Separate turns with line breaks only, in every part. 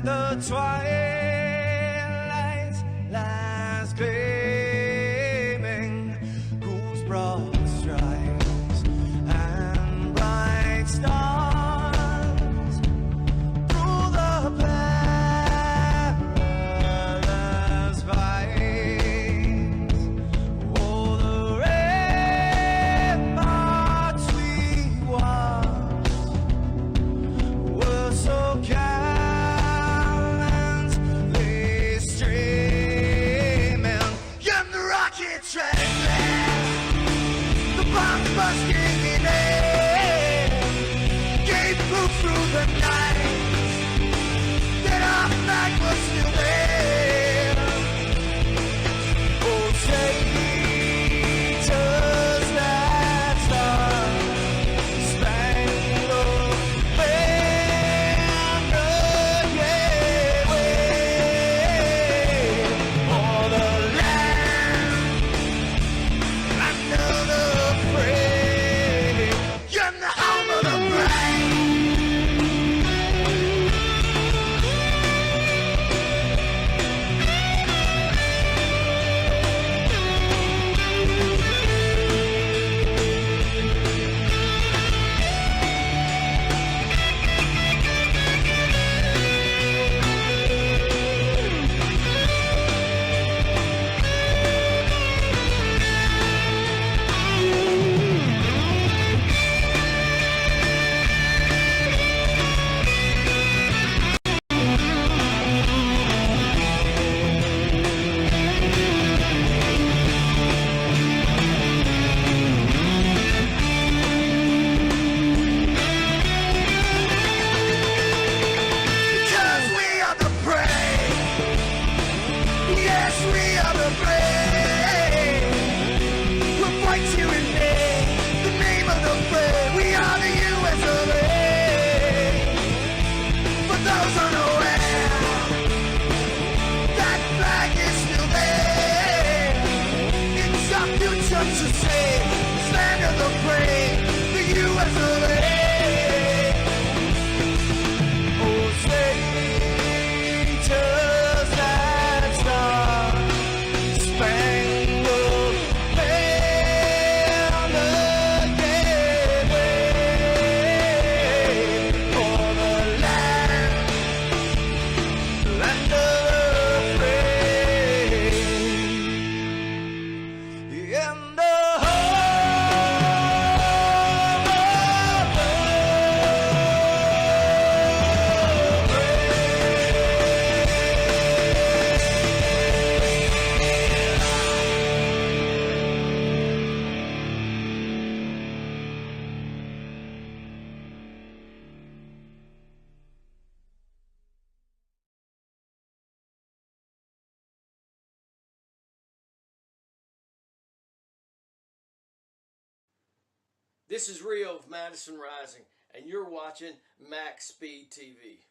and the twilight lies gleaming, whose broad stripes and bright stars through the perilous fights. Oh, the ramparts we watched were so gallantly streaming, and the rocket train, the bombs bursting in air, gave proof through the night that our flag was still there. Oh, traitors that star-spangled banner, yeah, wave for the land under the free, and the home of the brave. Because we are the brave. Yes, we are the brave. We'll fight you in the name of the brave. We are the US of A. For those unaware, that flag is still there. It's our future to save. This land of the brave, the US of A. Oh, traitors that star-spangled banner, yeah, wave for the land of the free, and the
This is Rio of Madison Rising, and you're watching Maxspeed TV.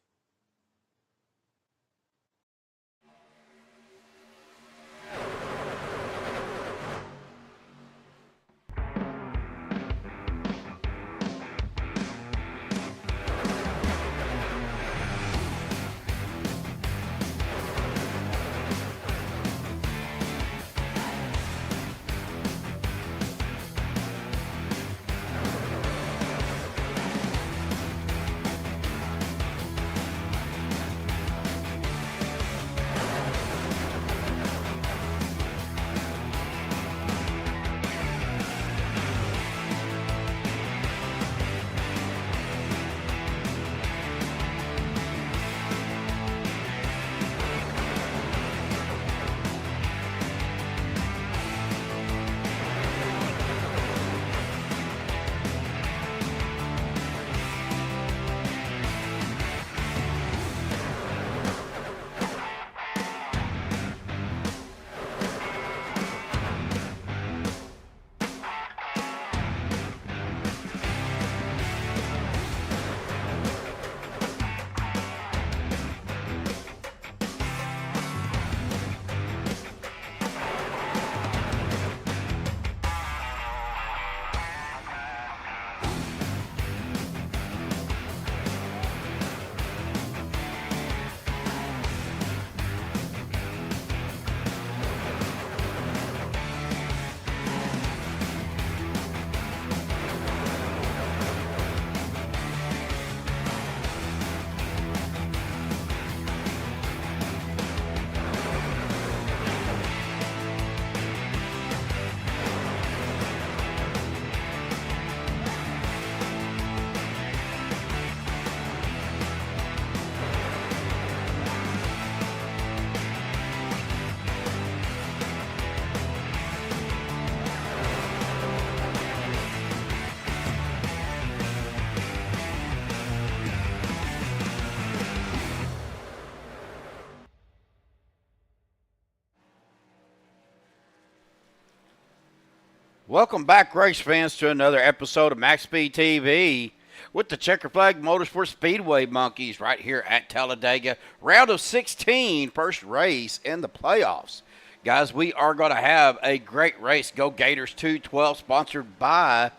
Welcome back, race fans, to another episode of MaxSpeed TV with the Checker Flag Motorsport Speedway Monkeys right here at Talladega. Round of 16, first race in the playoffs. Guys, we are going to have a great race. Go Gators 212, sponsored by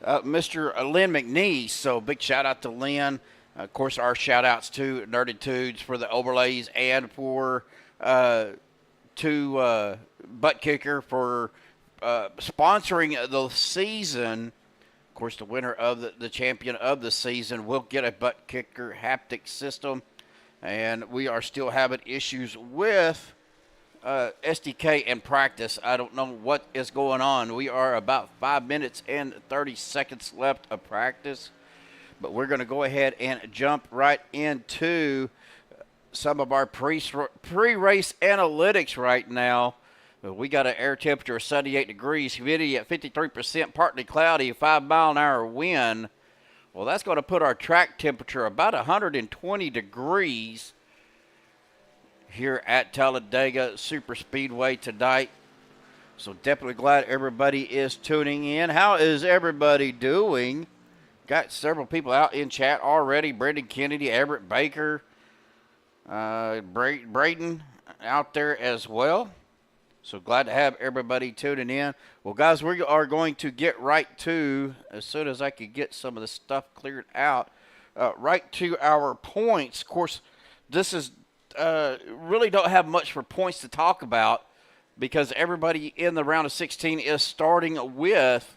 Mr. Len McNeese. So big shout out to Len. Of course, our shout outs to Nerditudes for the overlays and for Buttkicker for sponsoring the season. Of course, the winner of the champion of the season will get a Buttkicker haptic system. And we are still having issues with SDK in practice. I don't know what is going on. We are about 5 minutes and 30 seconds left of practice. But we're going to go ahead and jump right into some of our pre-race analytics right now. We got an air temperature of 78 degrees, humidity at 53%, partly cloudy, 5-mile-an-hour wind. Well, that's going to put our track temperature about 120 degrees here at Talladega Superspeedway tonight. So definitely glad everybody is tuning in. How is everybody doing? Got several people out in chat already. Brendan Kennedy, Everett Baker, Braden out there as well. So glad to have everybody tuning in. Well, guys, we are going to get right to, as soon as I could get some of the stuff cleared out, right to our points. Of course, this is really don't have much for points to talk about because everybody in the round of 16 is starting with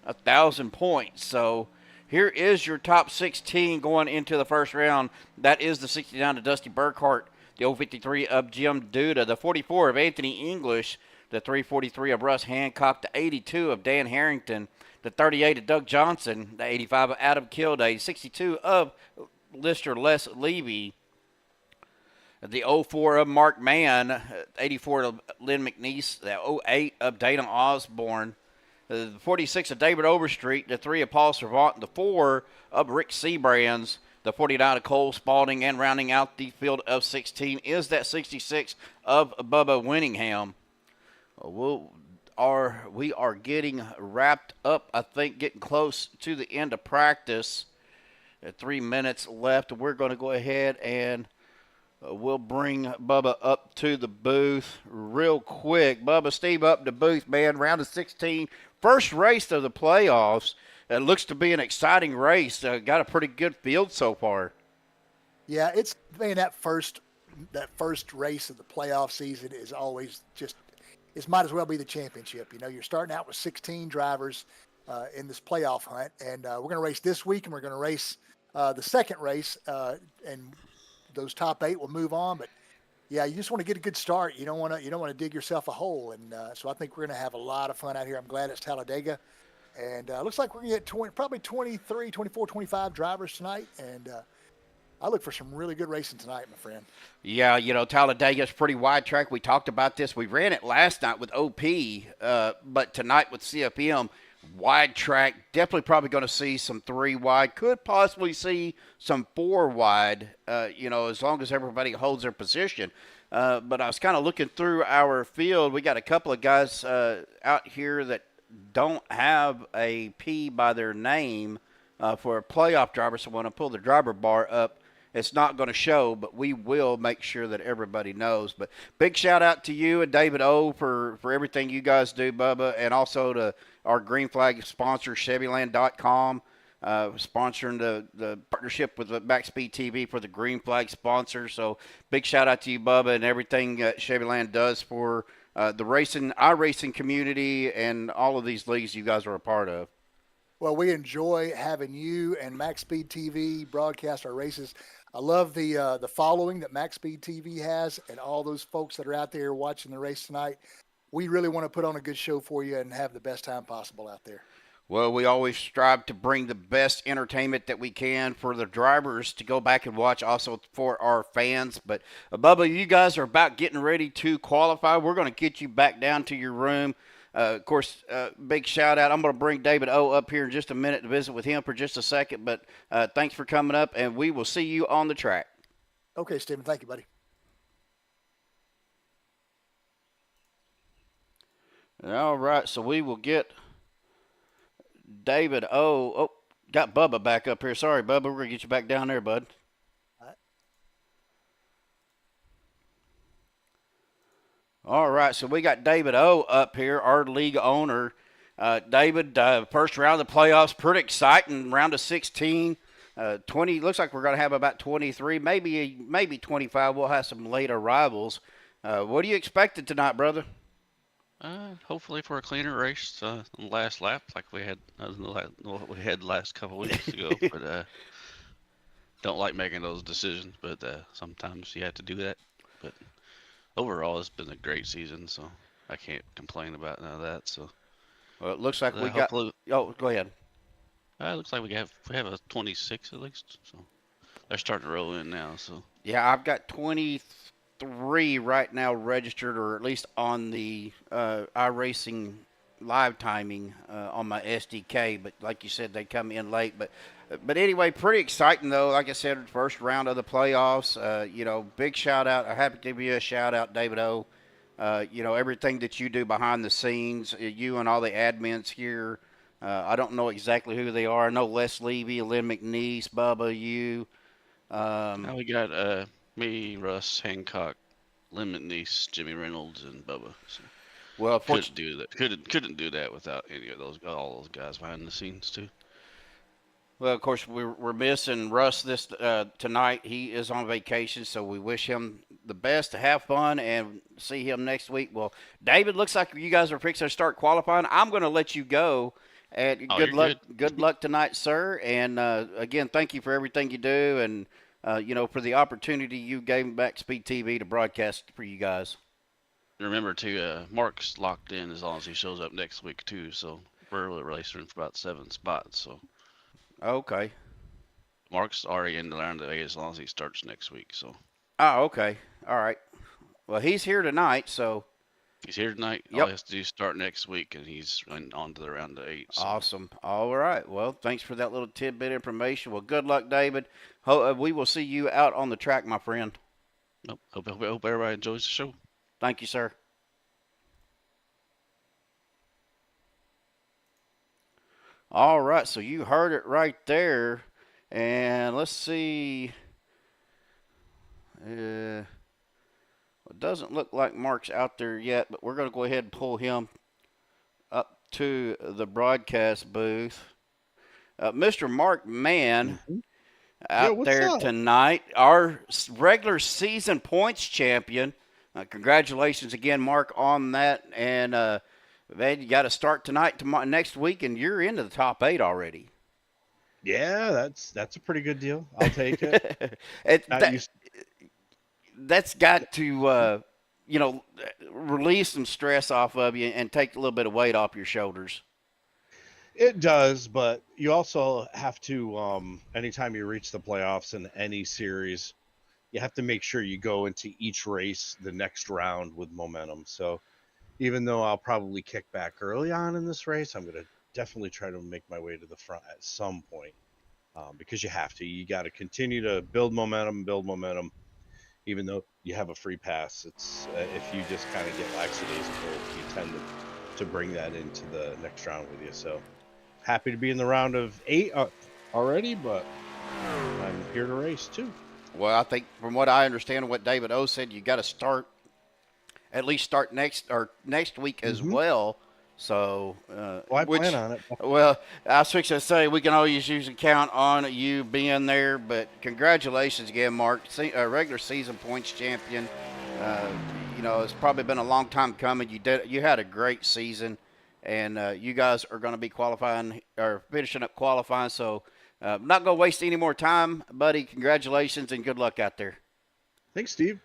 1,000 points. So here is your top 16 going into the first round. That is the 69 of Dusty Burkhart, the 053 of Jim Duda, the 44 of Anthony English, the 343 of Russ Hancock, the 82 of Dan Harrington, the 38 of Doug Johnson, the 85 of Adam Kilday, 62 of Lister Les Levy, the 04 of Mark Mann, 84 of Len McNeese, the 08 of Dana Osborne, the 46 of David Overstreet, the 3 of Paul Servant, the 4 of Rick Seabrands, the 49 of Cole Spalding, and rounding out the field of 16 is that 66 of Bubba Winningham. We are getting wrapped up, I think, getting close to the end of practice. 3 minutes left. We're going to go ahead and we'll bring Bubba up to the booth real quick. Bubba, Steve, up to the booth, man. Round of 16, first race of the playoffs. It looks to be an exciting race. Got a pretty good field so far.
Yeah, it's that first race of the playoff season is always just it might as well be the championship. You know, you're starting out with 16 drivers in this playoff hunt, and we're going to race this week, and we're going to race the second race, and those top 8 will move on. But yeah, you just want to get a good start. You don't want to dig yourself a hole, and so I think we're going to have a lot of fun out here. I'm glad it's Talladega. And looks like we're going to get probably 23, 24, 25 drivers tonight. And I look for some really good racing tonight, my friend.
Yeah, you know, Talladega is a pretty wide track. We talked about this. We ran it last night with OP, but tonight with CFM, wide track. Definitely probably going to see some 3 wide. Could possibly see some 4 wide, as long as everybody holds their position. But I was kind of looking through our field. We got a couple of guys out here that don't have a P by their name for a playoff driver, so when I pull the driver bar up, it's not going to show, but we will make sure that everybody knows. But big shout out to you and David O for everything you guys do, Bubba, and also to our green flag sponsor, Chevyland.com, sponsoring the partnership with the MaxSpeed TV for the green flag sponsor. So big shout out to you, Bubba, and everything Chevyland does for the iRacing community and all of these leagues you guys are a part of.
Well, we enjoy having you and MaxSpeed TV broadcast our races. I love the following that MaxSpeed TV has and all those folks that are out there watching the race tonight. We really want to put on a good show for you and have the best time possible out there.
Well, we always strive to bring the best entertainment that we can for the drivers to go back and watch, also for our fans. But, Bubba, you guys are about getting ready to qualify. We're going to get you back down to your room. Of course, big shout-out. I'm going to bring David O up here in just a minute to visit with him for just a second. But thanks for coming up, and we will see you on the track.
Okay, Stephen. Thank you, buddy.
All right, so we will get David O. Oh, got Bubba back up here. Sorry, Bubba. We're going to get you back down there, bud. All right, so we got David O. up here, our league owner. David, first round of the playoffs, pretty exciting. Round of 16, 20. Looks like we're going to have about 23, maybe 25. We'll have some late arrivals. What do you expected tonight, brother?
Hopefully for a cleaner race on the last lap, like we had what we had the last couple weeks ago. But don't like making those decisions, but sometimes you have to do that. But overall, it's been a great season, so I can't complain about none of that. So,
well, it looks like we got. Oh, go ahead.
It looks like we have a 26 at least, so they're starting to roll in now. So
yeah, I've got 23 right now registered, or at least on the iRacing live timing on my SDK. But like you said, they come in late. But anyway, pretty exciting though. Like I said, first round of the playoffs. Big shout out. I have to give you a shout out, David O. Everything that you do behind the scenes, you and all the admins here. I don't know exactly who they are. I know Les Levy, Len McNeese, Bubba, you.
now we got me, Russ, Hancock, Len McNeese, Jimmy Reynolds, and Bubba. So
well,
couldn't do that. Couldn't do that without all those guys behind the scenes too.
Well, of course, we're missing Russ this tonight. He is on vacation, so we wish him the best, to have fun, and see him next week. Well, David, looks like you guys are fixing to start qualifying. I'm going to let you go. And good luck. Good luck tonight, sir. And again, thank you for everything you do, and for the opportunity you gave Maxspeed TV to broadcast for you guys.
Remember to Mark's locked in as long as he shows up next week too. So we're racing for about 7 spots. So
okay,
Mark's already in the round of 8 as long as he starts next week. So
okay, all right. Well, he's here tonight, so.
He's here tonight.
Yep.
All he has to do is start next week, and he's on to the round of 8. So.
Awesome. All right. Well, thanks for that little tidbit information. Well, good luck, David. We will see you out on the track, my friend.
Hope everybody enjoys the show.
Thank you, sir. All right. So you heard it right there. And let's see. It doesn't look like Mark's out there yet, but we're going to go ahead and pull him up to the broadcast booth. Mr. Mark Mann out there tonight, our regular season points champion. Congratulations again, Mark, on that. And, man, you got to start tonight, next week, and you're into the top 8 already.
Yeah, that's a pretty good deal. I'll take it.
That's got to, release some stress off of you and take a little bit of weight off your shoulders.
It does, but you also have to, anytime you reach the playoffs in any series, you have to make sure you go into each race the next round with momentum. So even though I'll probably kick back early on in this race, I'm going to definitely try to make my way to the front at some point, because you have to. You got to continue to build momentum. Even though you have a free pass, it's if you just kind of get lackadaisical, you tend to bring that into the next round with you. So happy to be in the round of 8 already, but I'm here to race too.
Well, I think from what I understand, what David O said, you got to at least start next week as well. So,
I plan on it.
Well, I was fixing to say we can always usually count on you being there, but congratulations again, Mark. Regular season points champion. It's probably been a long time coming. You had a great season, and you guys are going to be finishing up qualifying. So, I'm not going to waste any more time, buddy. Congratulations and good luck out there.
Thanks, Steve.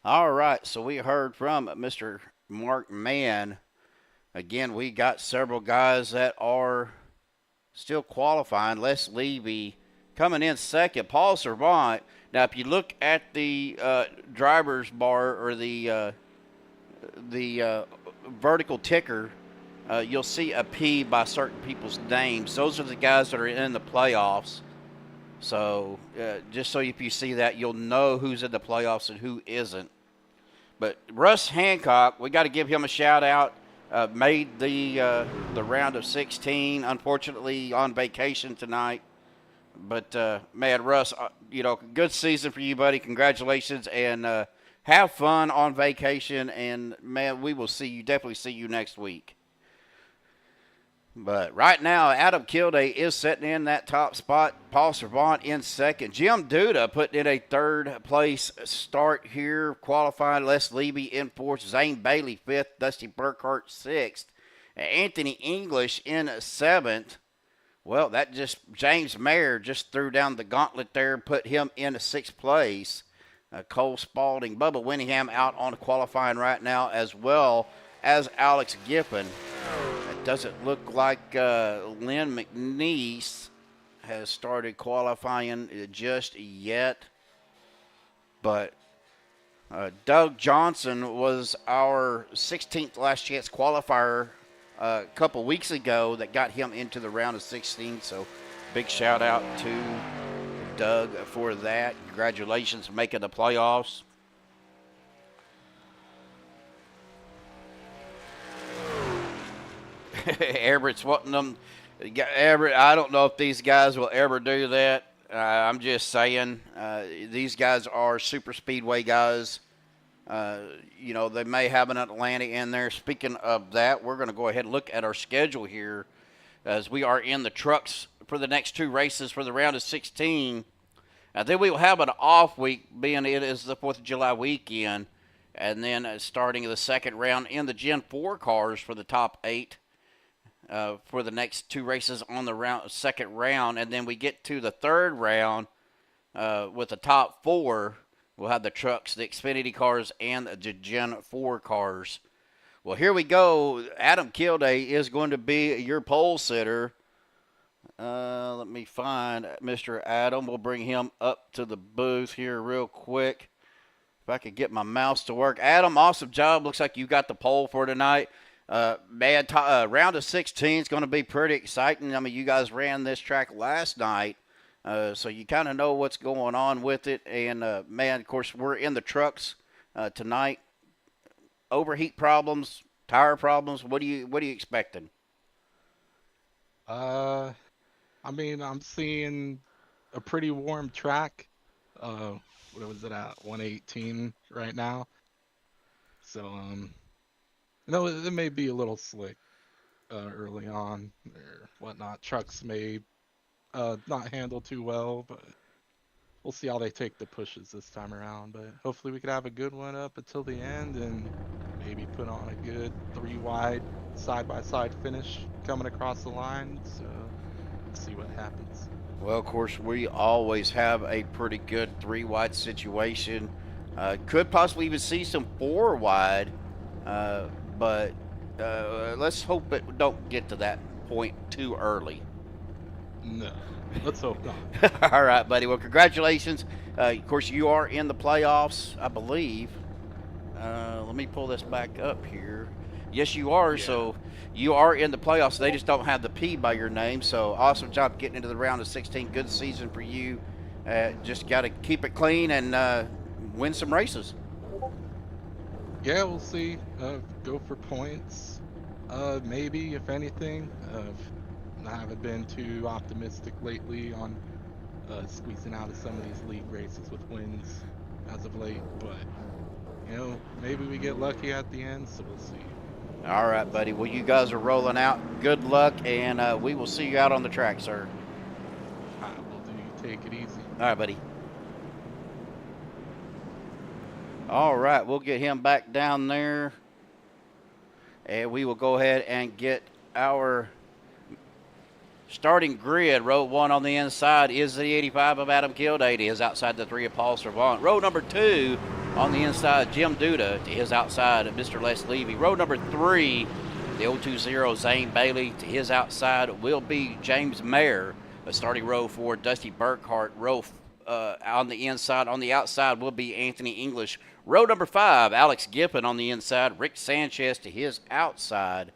All right, so we heard from Mr. Mark Mann. Again, we got several guys that are still qualifying. Les Levy coming in second. Paul Servant. Now, if you look at the driver's bar or the vertical ticker, you'll see a P by certain people's names. Those are the guys that are in the playoffs. So just so if you see that, you'll know who's in the playoffs and who isn't. But Russ Hancock, we got to give him a shout out. Made the round of 16. Unfortunately, on vacation tonight. But man, Russ, good season for you, buddy. Congratulations, and have fun on vacation. And man, we will definitely see you next week. But right now, Adam Kilday is sitting in that top spot. Paul Servant in second. Jim Duda putting in a third place start here. Qualifying Les Levy in fourth. Zane Bailey fifth. Dusty Burkhart sixth. Anthony English in seventh. Well, James Mayer just threw down the gauntlet there and put him in sixth place. Cole Spalding, Bubba Winningham out on qualifying right now, as well as Alex Giffen. Doesn't look like Len McNeese has started qualifying just yet. But Doug Johnson was our 16th last chance qualifier a couple weeks ago that got him into the round of 16. So big shout out to Doug for that. Congratulations on making the playoffs. Everett's wanting them. Everett, I don't know if these guys will ever do that. I'm just saying, these guys are super speedway guys. They may have an Atlanta in there. Speaking of that, we're going to go ahead and look at our schedule here as we are in the trucks for the next two races for the round of 16. Then we will have an off week, being it is the 4th of July weekend, and then starting the second round in the Gen 4 cars for the top 8. For the next two races on the second round, and then we get to the third round with the top 4. We'll have the trucks, the Xfinity cars, and the Gen 4 cars. Well, here we go. Adam Kilday is going to be your pole sitter. Let me find Mr. Adam. We'll bring him up to the booth here real quick. If I could get my mouse to work. Adam, awesome job. Looks like you got the pole for tonight. Round of 16 is going to be pretty exciting. I mean, you guys ran this track last night, so you kind of know what's going on with it. And, of course, we're in the trucks tonight. Overheat problems, tire problems. What are you expecting?
I'm seeing a pretty warm track. What was it at? 118 right now. So, no, it may be a little slick early on or whatnot. Trucks may not handle too well, but we'll see how they take the pushes this time around. But hopefully we could have a good one up until the end and maybe put on a good 3-wide side-by-side finish coming across the line. So let's see what happens.
Well, of course, we always have a pretty good 3-wide situation. Could possibly even see some 4-wide. But let's hope it don't get to that point too early.
No, let's hope not.
All right, buddy. Well, congratulations. Of course, you are in the playoffs, I believe. Let me pull this back up here. Yes, you are. Yeah. So you are in the playoffs. They just don't have the P by your name. So awesome job getting into the round of 16. Good season for you. Just got to keep it clean and win some races.
Yeah, we'll see. Go for points. Maybe, if anything. I haven't been too optimistic lately on squeezing out of some of these league races with wins as of late. But, maybe we get lucky at the end, so we'll see.
All right, buddy. Well, you guys are rolling out. Good luck, and we will see you out on the track, sir.
All right, will do. You take it easy.
All right, buddy. All right, we'll get him back down there. And we will go ahead and get our starting grid. Row 1 on the inside is the 85 of Adam Kilday. He is outside the 3 of Paul Servant. Row number 2 on the inside, Jim Duda. To his outside, Mr. Les Levy. Row number 3, the 020 Zane Bailey. To his outside will be James Mayer. Starting row 4, Dusty Burkhart. Row on the inside. On the outside will be Anthony English. Row number 5, Alex Giffen on the inside. Rick Sanchez to his outside.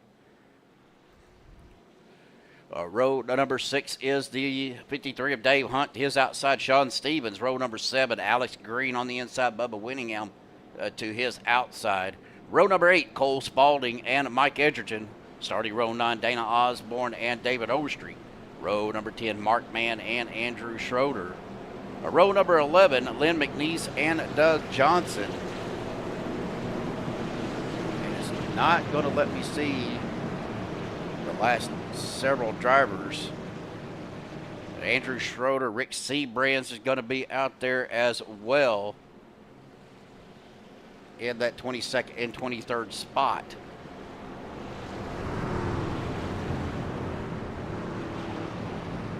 Row number 6 is the 53 of Dave Hunt to his outside. Sean Stevens. Row number 7, Alex Green on the inside. Bubba Winningham to his outside. Row number 8, Cole Spaulding and Mike Edgerton. Starting row 9, Dana Osborne and David Overstreet. Row number 10, Mark Mann and Andrew Schroeder. Row number 11, Len McNeese and Doug Johnson. And it's not going to let me see the last several drivers. Andrew Schroeder, Rick Seabrands is going to be out there as well in that 22nd and 23rd spot.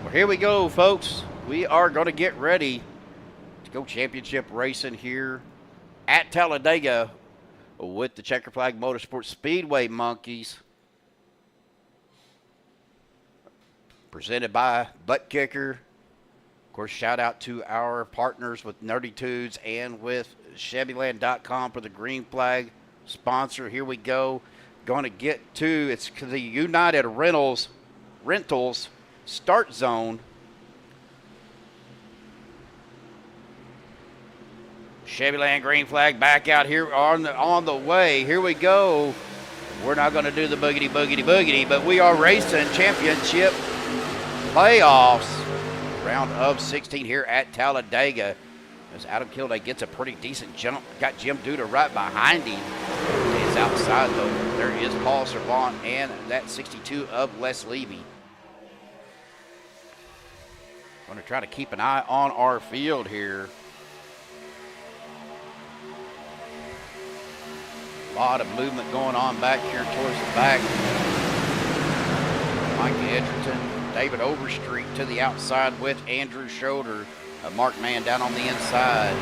Well, here we go, folks. We are going to get ready to go championship racing here at Talladega with the Checker Flag Motorsports Speedway Monkeys. Presented by Buttkicker. Of course, shout out to our partners with Nerditudes and with Chevyland.com for the green flag sponsor. Here we go. Going to get to, it's the United Rentals start zone. Chevyland green flag back out here on the way. Here we go. We're not going to do the boogity, but we are racing championship playoffs. Round of 16 here at Talladega. As Adam Kilday gets a pretty decent jump. Got Jim Duda right behind him. He's outside though. There is Paul Servant and that 62 of Les Levy. Going to try to keep an eye on our field here. A lot of movement going on back here towards the back. Mike Edgerton, David Overstreet to the outside with Andrew Schroeder. Mark Mann down on the inside.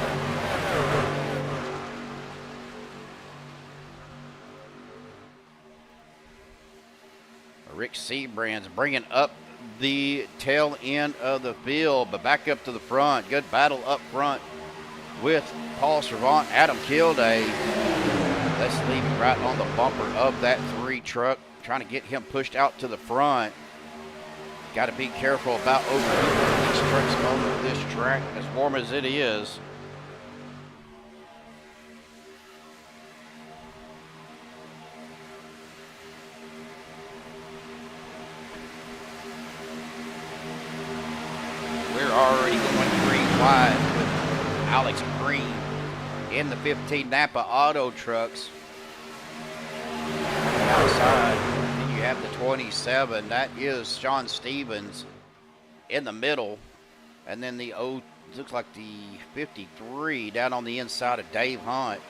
Rick Seabrands bringing up the tail end of the field, but back up to the front. Good battle up front with Paul Servant, Adam Kilday. Let's leave it right on the bumper of that 3 truck, trying to get him pushed out to the front. Got to be careful about overheating these trucks on this track, as warm as it is. We're already going 3 wide with Alex Green in the 15 Napa Auto trucks. Outside, and you have the 27. That is Sean Stevens in the middle. And then the looks like the 53 down on the inside of Dave Hunt.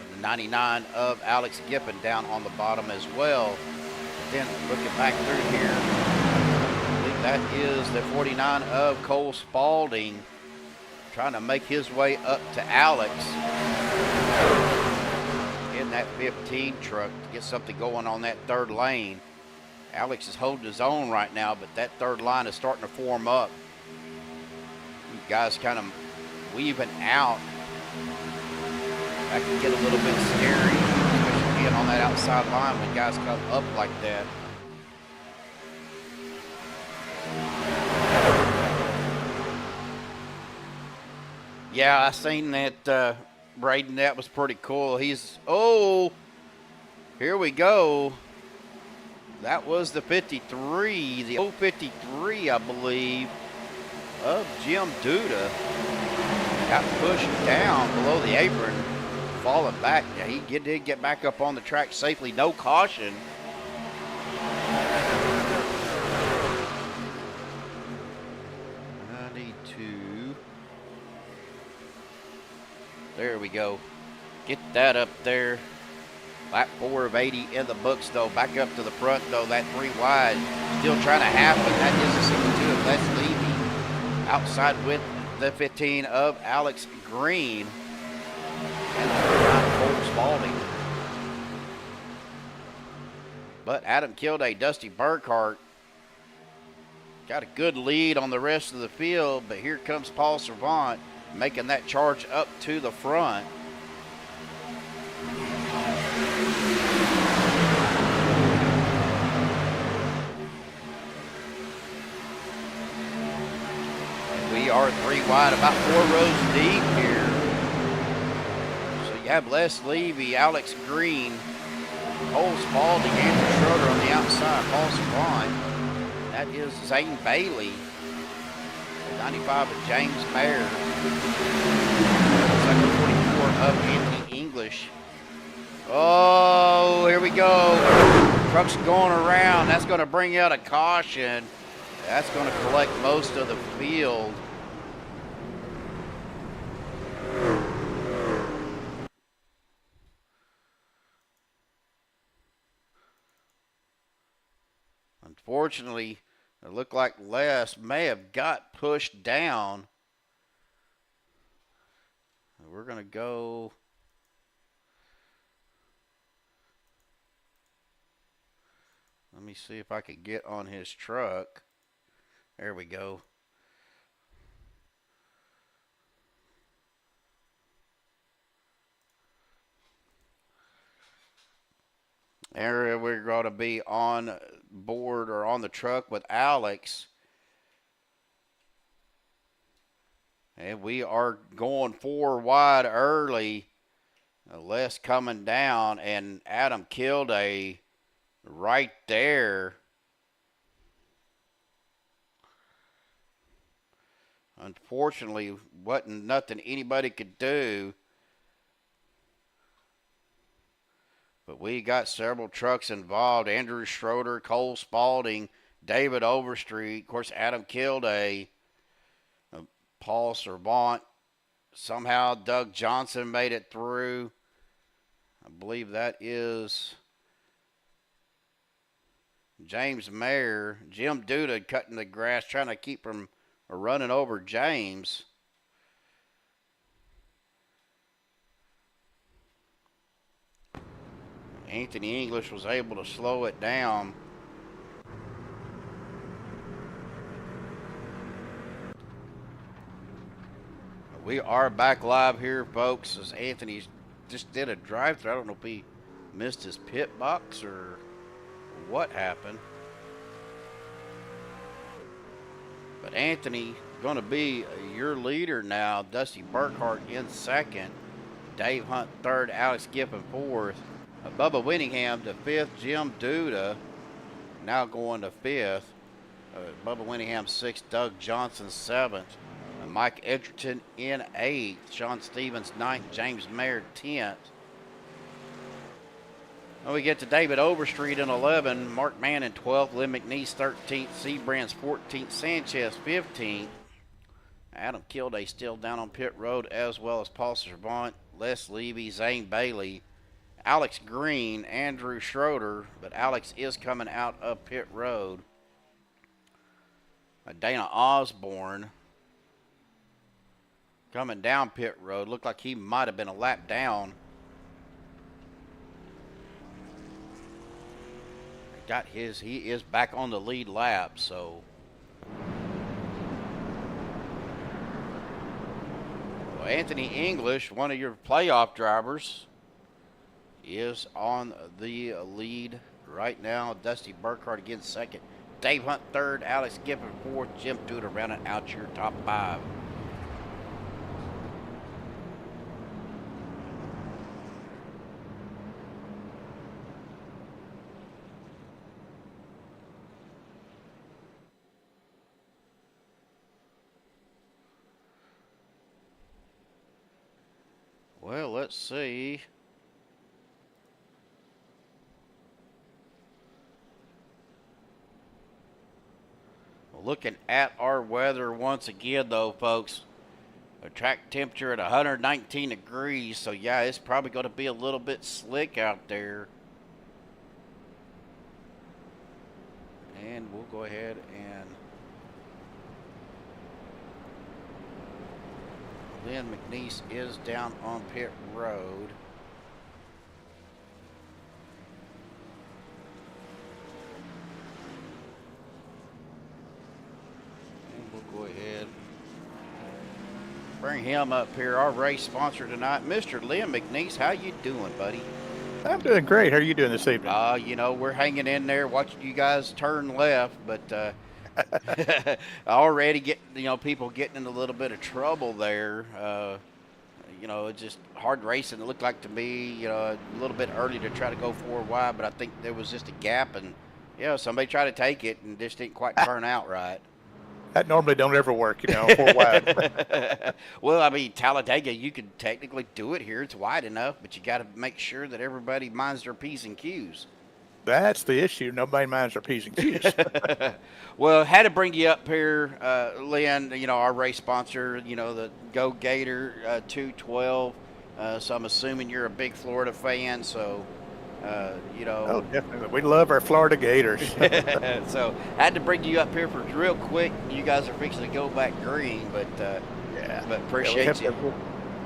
And the 99 of Alex Giffen down on the bottom as well. But then looking back through here, I believe that is the 49 of Cole Spaulding, trying to make his way up to Alex in that 15 truck to get something going on that 3rd lane. Alex is holding his own right now, but that 3rd line is starting to form up. You guys kind of weaving out. That can get a little bit scary, especially being on that outside line when guys come up like that. Yeah, I seen that, Braden. That was pretty cool. Here we go. That was the 53, the 053, I believe, of Jim Duda. Got pushed down below the apron, falling back. Yeah, he did get back up on the track safely. No caution. There we go. Get that up there. Lap 4 of 80 in the books, though. Back up to the front, though. That 3 wide still trying to happen. That is the 62 of Les Levy. Outside with the 15 of Alex Green. And the 39 Cole Spaulding. But Adam Kilday, Dusty Burkhart got a good lead on the rest of the field. But here comes Paul Servant, making that charge up to the front. And we are 3 wide, about 4 rows deep here. You have Les Levy, Alex Green, Cole Spalding, Andrew Schroeder on the outside, Paul Savant. That is Zane Bailey. 95 of James Mayer. Second 44 of Anthony English. Oh, here we go. Truck's going around. That's going to bring out a caution. That's going to collect most of the field. Unfortunately, it looked like Les may have got pushed down. We're going to go. Let me see if I can get on his truck. There we go. There we're going to be on board or on the truck with Alex. And we are going 4 wide early. Les coming down, and Adam Kilday right there. Unfortunately, wasn't nothing anybody could do. But we got several trucks involved. Andrew Schroeder, Cole Spalding, David Overstreet, of course, Adam Kilday, Paul Servant. Somehow Doug Johnson made it through. I believe that is James Mayer. Jim Duda cutting the grass, trying to keep from running over James. Anthony English was able to slow it down. We are back live here, folks, as Anthony just did a drive-through. I don't know if he missed his pit box or what happened. But Anthony going to be your leader now. Dusty Burkhart in second. Dave Hunt third. Alex Giffen fourth. Bubba Winningham to fifth. Jim Duda now going to fifth. Bubba Winningham sixth. Doug Johnson seventh. Mike Edgerton in eighth. Sean Stevens ninth. James Mayer 10th. Then we get to David Overstreet in 11. Mark Mann in 12th. Len McNeese 13th. Seabrands 14th. Sanchez 15th. Adam Kilday still down on pit road, as well as Paul Servant, Les Levy, Zane Bailey, Alex Green, Andrew Schroeder, but Alex is coming out of pit road. Dana Osborne coming down pit road. Looked like he might have been a lap down. Got his, he is back on the lead lap, so. Well, Anthony English, one of your playoff drivers, is on the lead right now. Dusty Burkhart again second. Dave Hunt third. Alex Giffen fourth. Jim Duda rounding out your top five. Well, let's see. Looking at our weather once again, though, folks. A track temperature at 119 degrees, so yeah, it's probably going to be a little bit slick out there. And we'll go ahead and Len McNeese is down on pit road. Go ahead. Bring him up here. Our race sponsor tonight, Mr. Len McNeese. How you doing, buddy?
I'm doing great. How are you doing this evening?
You know, we're hanging in there watching you guys turn left, but already getting, you know, people getting in a little bit of trouble there. you know, it's just hard racing. It looked like to me, you know, a little bit early to try to go 4 wide, but I think there was just a gap, and you know, somebody tried to take it and just didn't quite turn out right.
That normally don't ever work, you know, 4 wide.
Well, I mean, Talladega, you could technically do it here. It's wide enough, but you got to make sure that everybody minds their P's and Q's.
That's the issue. Nobody minds their P's and Q's.
Well, had to bring you up here, Len, you know, our race sponsor, you know, the Go Gator 212. So I'm assuming you're a big Florida fan, so, you know.
Oh, definitely. We love our Florida Gators.
So had to bring you up here for real quick. You guys are fixing to go back green, but
Yeah.
but appreciate you.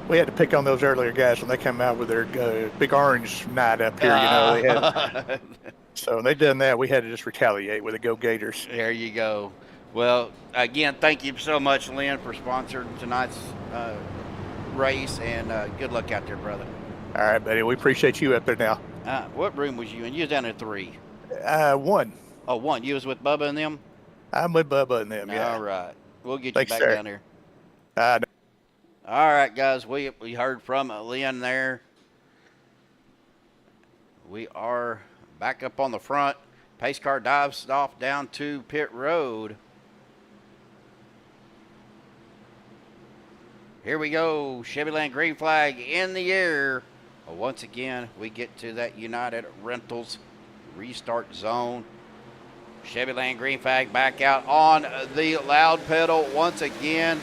We had to pick on those earlier guys when they come out with their big orange night up here. You know, they had, so when they done that, we had to just retaliate with the Go Gators.
There you go. Well, again, thank you so much, Len, for sponsoring tonight's race, and good luck out there, brother.
All right, buddy. We appreciate you up there now.
What room was you in? You was down there 3.
1.
Oh, 1. You was with Bubba and them?
I'm with Bubba and them. Yeah.
All right. We'll get
Thanks,
you back
sir.
down there.
No.
All right, guys. We heard from Len there. We are back up on the front. Pace car dives off down to pit road. Here we go. Chevy Land green flag in the air. Once again, we get to that United Rentals restart zone. Chevy Land green flag back out on the loud pedal once again.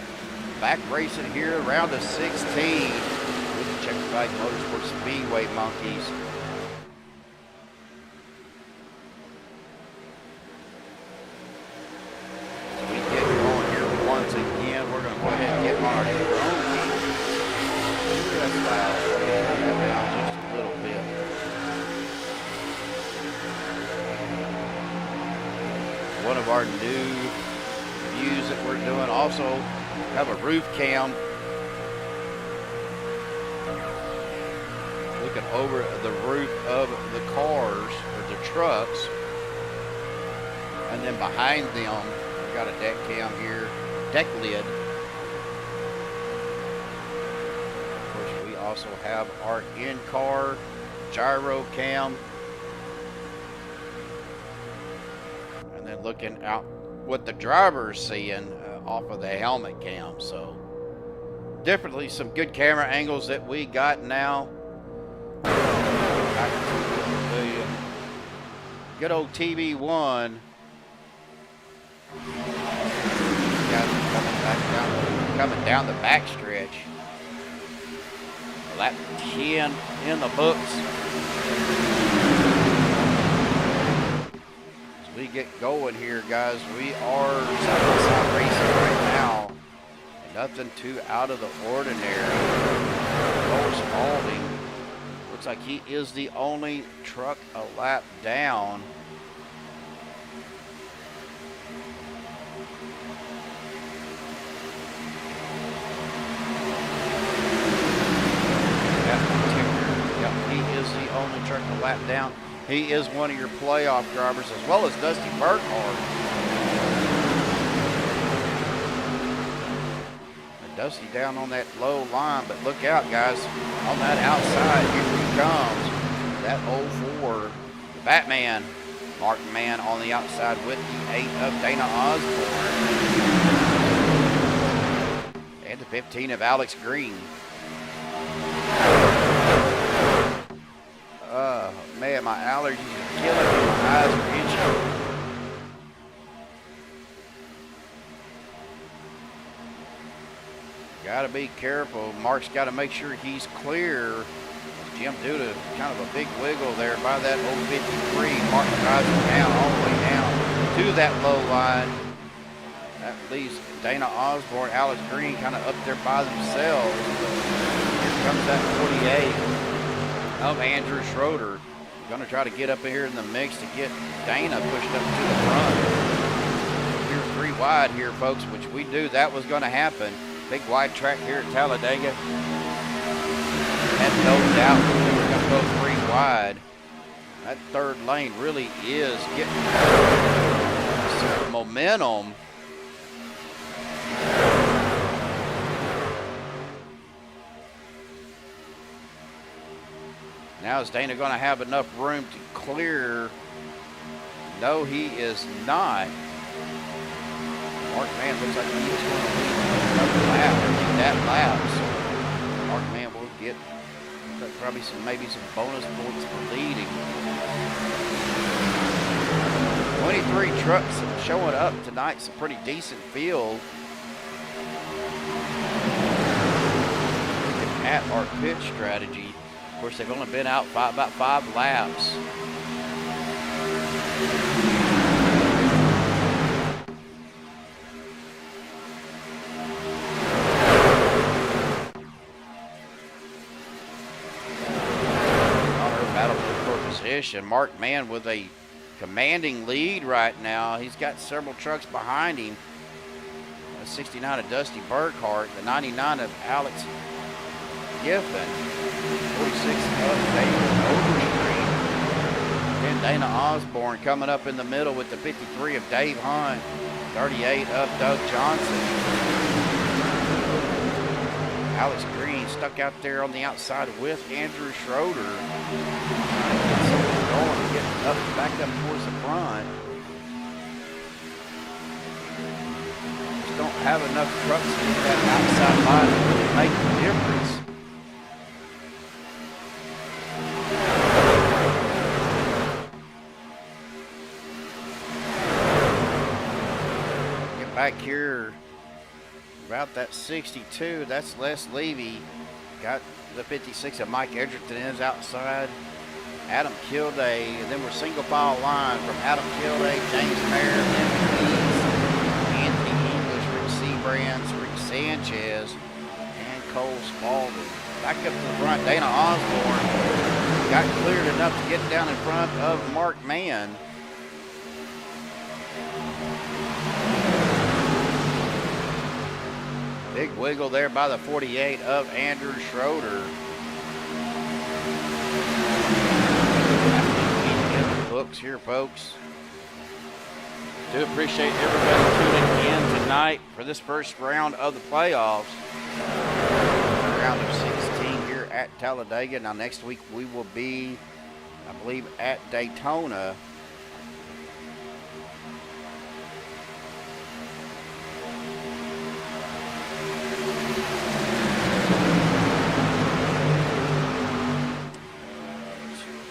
Back racing here around the 16 with the Checkered Flag Motorsports Speedway Monkeys. As we get going here once again, we're going to go ahead and get on our drone key. That's loud. Turn that down just a little bit. One of our new views that we're doing also have a roof cam looking over the roof of the cars or the trucks, and then behind them we've got a deck cam here, deck lid. Of course, we also have our in-car gyro cam, and then looking out what the driver's seeing off of the helmet cam. So definitely some good camera angles that we got now. Back to the good old TV1. Guys coming down the back stretch. Lap 10 in the books. We get going here, guys. We are side-by-side racing right now. Nothing too out of the ordinary. Cole Spalding looks like he is the only truck a lap down. Yep, he is the only truck a lap down. He is one of your playoff drivers, as well as Dusty Burkhart. And Dusty down on that low line, but look out, guys. On that outside, here he comes. That 04, the Batman, Martin Man on the outside with the 8 of Dana Osborne. And the 15 of Alex Green. Man, my allergies are killing me. My eyes are itching. Got to be careful. Mark's got to make sure he's clear. Jim Duda, kind of a big wiggle there by that 053. Mark drives him down, all the way down to that low line. That leaves Dana Osborne, Alex Green kind of up there by themselves. Here comes that 48 of Andrew Schroeder. Going to try to get up here in the mix to get Dana pushed up to the front. We're 3 wide here, folks, which we knew that was going to happen. Big wide track here at Talladega. Had no doubt that we were going to go 3 wide. That third lane really is getting some momentum. Now is Dana going to have enough room to clear? No, he is not. Mark Mann looks like he is going to lead another lap. I think that lap. So Mark Mann will get probably maybe some bonus points for leading. 23 trucks showing up tonight. It's a pretty decent field. Looking at our pit strategy. Of course, they've only been out about 5 laps. Battle for position. Mark Mann with a commanding lead right now. He's got several trucks behind him. The 69 of Dusty Burkhart, the 99 of Alex Giffen, 46 of David Overstreet, and Dana Osborne coming up in the middle with the 53 of Dave Hunt, 38 of Doug Johnson. Alex Green stuck out there on the outside with Andrew Schroeder. Getting up, back up towards the front. Just don't have enough trucks to get that outside line to really make the difference. Get back here about that 62. That's Les Levy. Got the 56 of Mike Edgerton is outside. Adam Kilday, and then we're single file line from Adam Kilday, James Mayer, Len McNeese, Anthony English, Rick Seabrands, Rick Sanchez, and Cole Spalding. Back up to the front, Dana Osborne got cleared enough to get down in front of Mark Mann. Big wiggle there by the 48 of Andrew Schroeder. Books here, folks. Do appreciate everybody tuning in tonight for this first round of the playoffs. Round of 16 here at Talladega. Now next week we will be, I believe, at Daytona.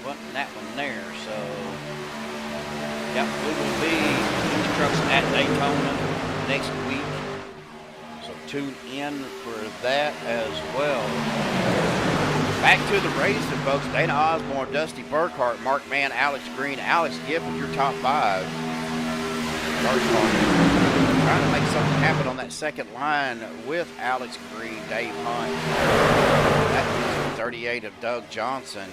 Wasn't that one there, so yep, we will be in the trucks at Daytona next week. So tune in for that as well. Back to the racing, folks. Dana Osborne, Dusty Burkhart, Mark Mann, Alex Green, Alex Giffen, your top 5. Trying to make something happen on that second line with Alex Green, Dave Hunt. That is 38 of Doug Johnson.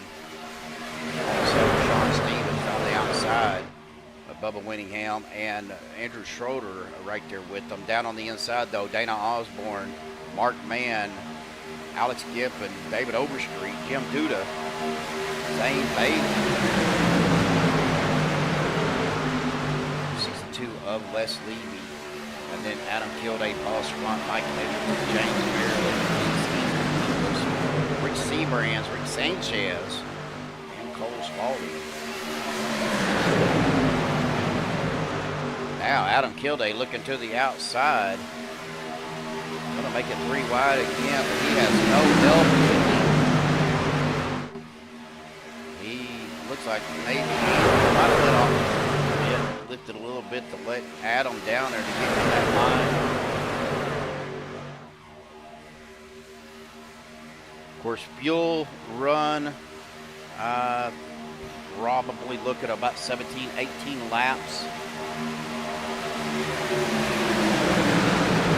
Also, Sean Stevens on the outside of Bubba Winningham and Andrew Schroeder right there with them. Down on the inside, though, Dana Osborne, Mark Mann, Alex Giffen, David Overstreet, Jim Duda, Zane Bailey, 62 of Les Levy, and then Adam Kilday, Paul Swann, Mike Edwards, James Maryland, Rick Seabrands, Rick Sanchez, Cole Spalding. Now Adam Kilday looking to the outside. Gonna make it 3 wide again, but he has no help with him. He looks like maybe he might have let off a bit, lifted a little bit to let Adam down there to get to that line. Of course, fuel run. Probably look at about 17, 18 laps.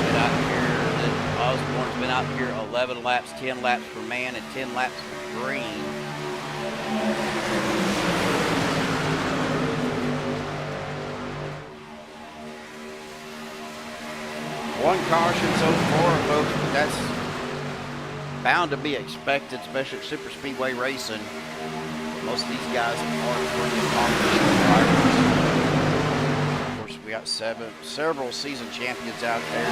Been out here, Osborne's been out here 11 laps, 10 laps for Mann, and 10 laps for Green. One caution so far, folks, but that's bound to be expected, especially at super speedway racing. Most of these guys are pretty accomplished drivers. Of course, we got several season champions out there.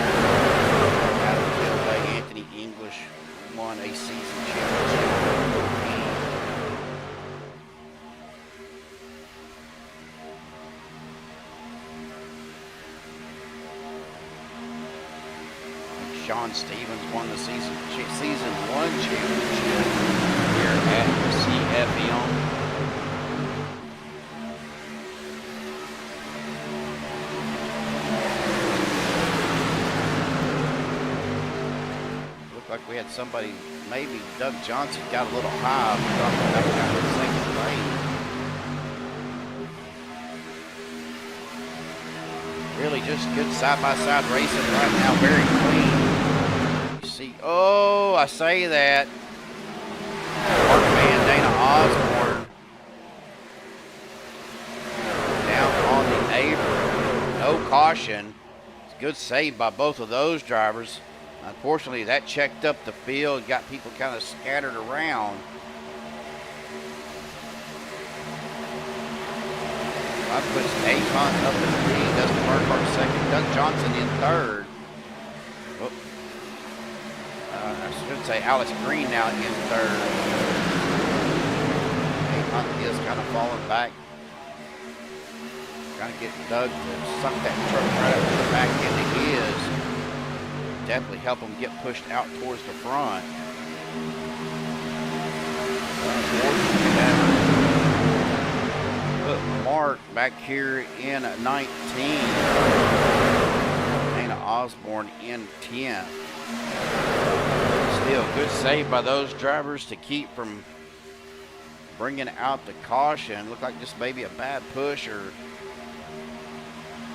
Adam Kilday, Anthony English won a season championship. Sean Stevens won the season 1 championship here at the CFM. Looked like we had somebody, maybe Doug Johnson, got a little high, dropped back down to the second lane. Really just good side-by-side racing right now, very clean. You see, oh, I say that. Mark man Dana Osborne down on the apron. No caution. It's a good save by both of those drivers. Unfortunately, that checked up the field, got people kind of scattered around. That puts Dave Hunt up in the lead, Dustin Burkhart second, Doug Johnson in third. Oh. I should say Alex Green now in third. Dave Hunt is kind of falling back. Trying to get Doug to suck that truck right up to the back end of his. Definitely help him get pushed out towards the front. Put Mark back here in 19. Dana Osborne in 10. Still good save by those drivers to keep from bringing out the caution. Looked like just maybe a bad push or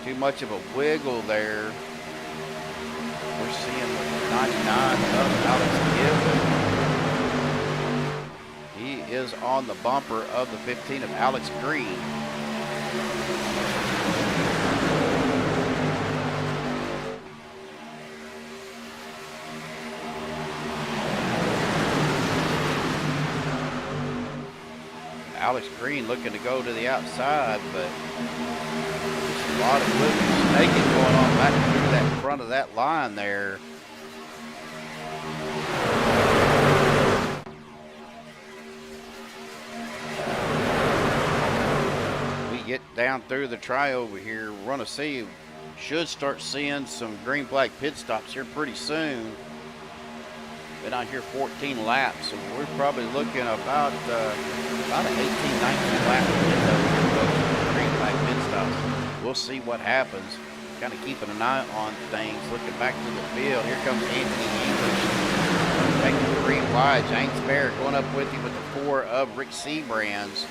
too much of a wiggle there. We're seeing 99 of Alex Gibbon. He is on the bumper of the 15 of Alex Green. Alex Green looking to go to the outside, but there's a lot of wiggle snaking going on back through that front of that line there. Get down through the try over here. We're going to should start seeing some green flag pit stops here pretty soon. Been out here 14 laps, so we're probably looking about an 18-19 lap window here, folks, with green flag pit stops. We'll see what happens. Kind of keeping an eye on things, looking back to the field. Here comes Anthony English. Taking the 3 wide. James Bear going up with him with the 4 of Rick Seabrands.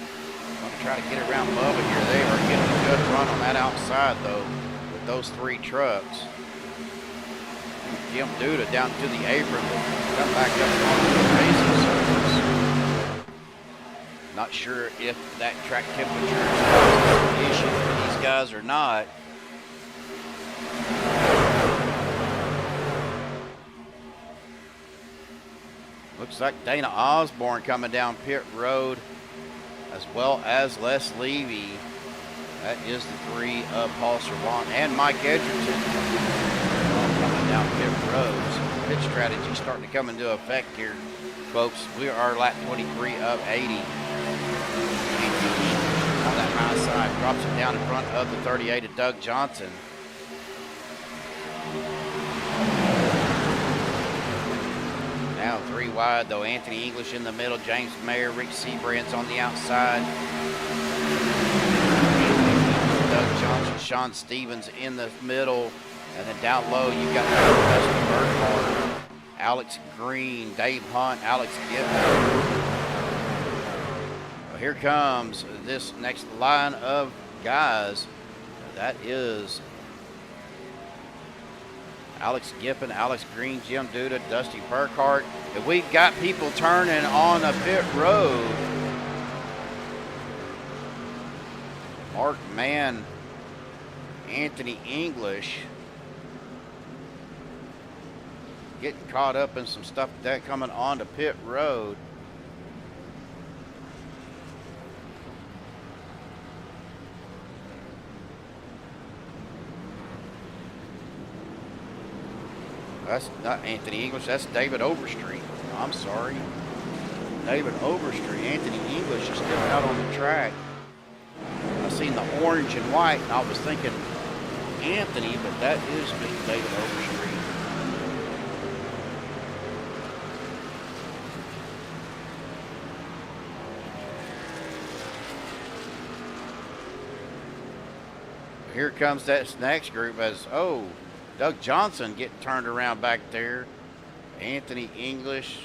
Going to try to get around Bubba here. They are getting a good run on that outside, though, with those 3 trucks. Jim Duda down to the apron, come back up onto the racing surface. Not sure if that track temperature is an issue for these guys or not. Looks like Dana Osborne coming down pit road, as well as Les Levy. That is the 3 of Paul Servant and Mike Edgerton coming down pit roads. Pit strategy starting to come into effect here, folks. We are lap 23 of 80. On that high side, drops it down in front of the 38 of Doug Johnson. Now 3 wide, though. Anthony English in the middle, James Mayer, Rick Seabrands on the outside. Doug Johnson, Sean Stevens in the middle. And then down low, you've got Dustin Burkhart, Alex Green, Dave Hunt, Alex Gibbon. Well, here comes this next line of guys. That is Alex Gibbon, Alex Green, Jim Duda, Dusty Burkhart. And we've got people turning on a pit road. Mark Mann, Anthony English. Getting caught up in some stuff that coming onto pit road. That's not Anthony English, that's David Overstreet. I'm sorry. David Overstreet. Anthony English is still out on the track. I seen the orange and white, and I was thinking Anthony, but that is David Overstreet. Here comes that next group as, oh, Doug Johnson getting turned around back there. Anthony English,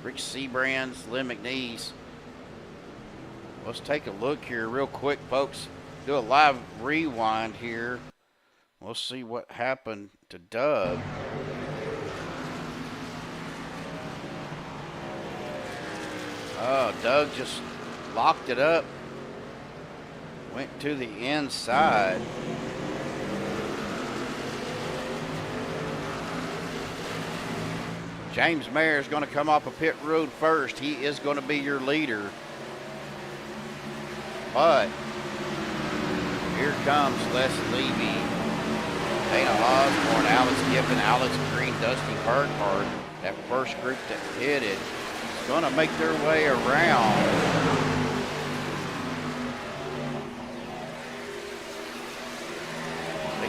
Rick Sebrands, Len McNeese. Let's take a look here real quick, folks. Do a live rewind here. We'll see what happened to Doug. Oh, Doug just locked it up. Went to the inside. James Mayer is going to come off of pit road first. He is going to be your leader. But here comes Les Levy, Dana Osborne, Alex Giffen, Alex Green, Dusty Burkhardt. That first group that pitted is going to make their way around.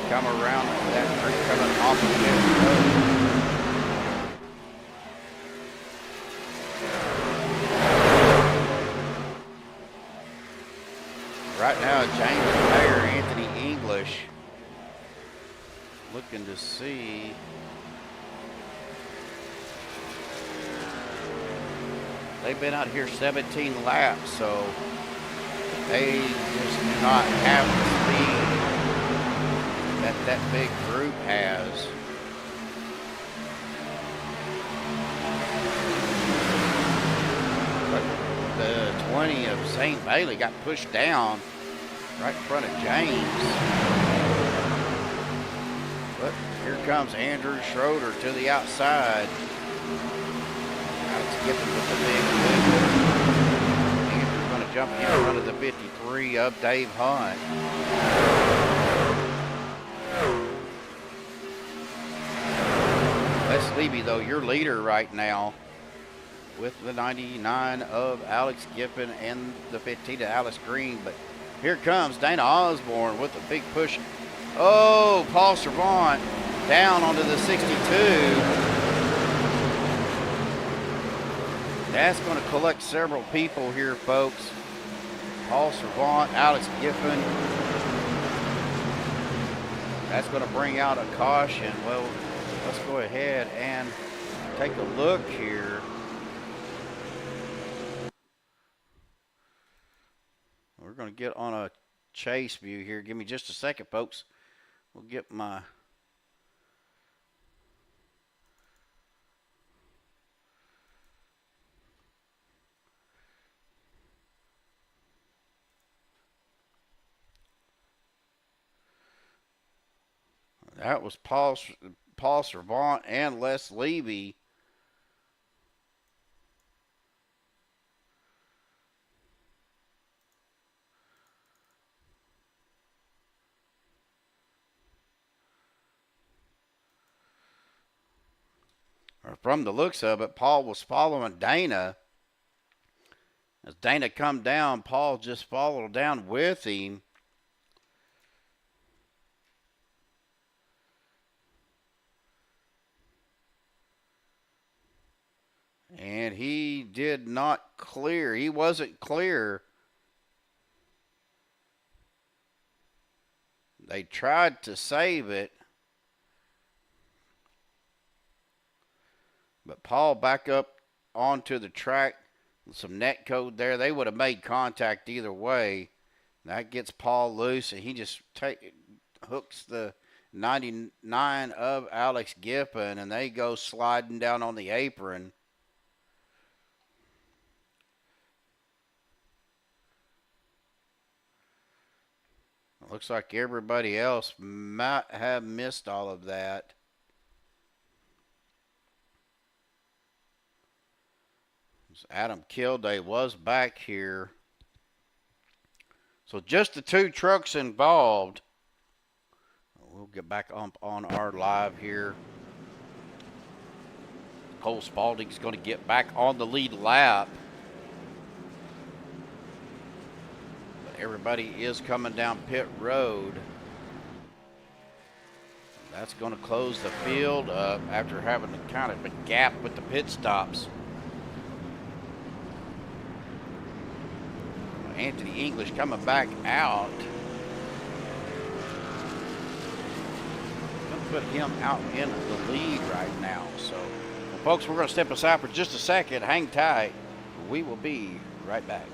Come around that creek coming off of this road. Right now, James Mayer, Anthony English, looking to see. They've been out here 17 laps, so they just do not have the speed that big group has. But the 20 of St. Bailey got pushed down right in front of James. But here comes Andrew Schroeder to the outside. Alex Giffen with the big wiggle. Andrew's going to jump in front of the 53 of Dave Hunt. Les Levy, though, your leader right now with the 99 of Alex Giffen and the 15 of Alice Green. But here comes Dana Osborne with a big push. Oh, Paul Servant down onto the 62. That's going to collect several people here, folks. Paul Servant, Alex Giffen. That's going to bring out a caution. Well, let's go ahead and take a look here. We're going to get on a chase view here. Give me just a second, folks. We'll get my... That was Paul Servant and Les Levy. From the looks of it, Paul was following Dana. As Dana come down, Paul just followed down with him. And he did not clear. He wasn't clear. They tried to save it. But Paul back up onto the track with some net code there. They would have made contact either way. That gets Paul loose, and he just hooks the 99 of Alex Giffen, and they go sliding down on the apron. Looks like everybody else might have missed all of that. Adam Kilday was back here. So just the two trucks involved. We'll get back up on our live here. Cole Spalding's going to get back on the lead lap. Everybody is coming down pit road. That's going to close the field up after having kind of a gap with the pit stops. Anthony English coming back out. put him out in the lead right now. So, well, folks, we're going to step aside for just a second. Hang tight. We will be right back.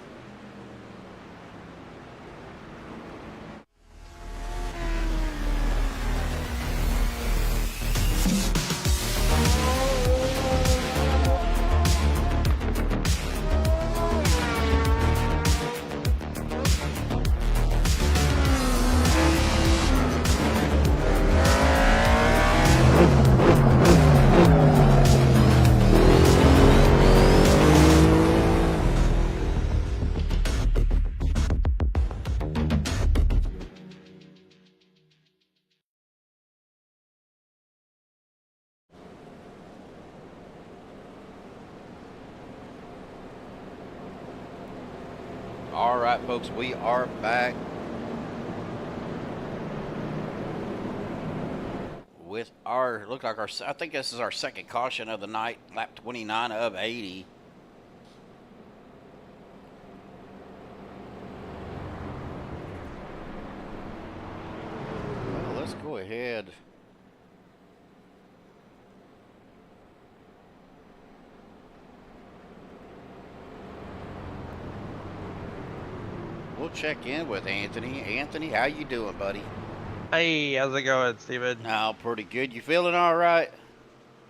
All right, folks, we are back with our, look like our, I think this is our second caution of the night, lap 29 of 80. Well, let's go ahead. We'll check in with Anthony. Anthony, how you doing, buddy?
Hey, how's it going, Steven?
Oh, pretty good. You feeling all right?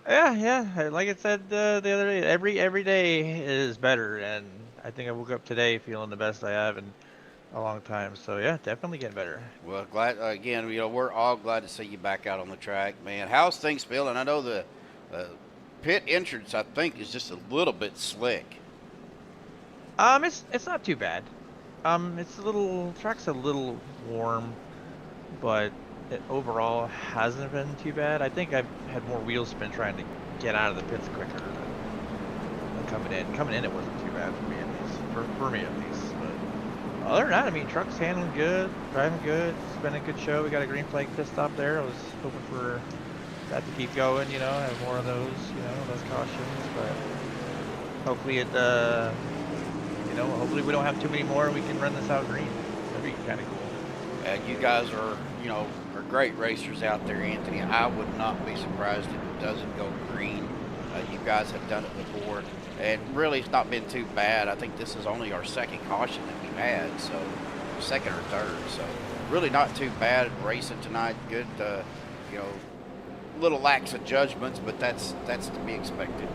Yeah. Like I said the other day, every day is better, and I think I woke up today feeling the best I have in a long time. So yeah, definitely getting better.
Well, glad again. You know, we're all glad to see you back out on the track, man. How's things feeling? I know the pit entrance, I think, is just a little bit slick.
It's not too bad. It's track's a little warm, but it overall hasn't been too bad. I think I've had more wheel spin trying to get out of the pits quicker than coming in. Coming in, it wasn't too bad for me at least. For me at least. But other than that, I mean, truck's handling good, driving good. It's been a good show. We got a green flag pit stop there. I was hoping for that to keep going. You know, have more of those. You know, less cautions. But hopefully it. You know, hopefully we don't have too many more. We can run this out green. That'd be kind of cool.
You guys are, you know, are great racers out there, Anthony. I would not be surprised if it doesn't go green. You guys have done it before, and really it's not been too bad. I think this is only our second caution that we've had, so second or third. So really not too bad racing tonight. Good, you know, little lax of judgments, but that's to be expected.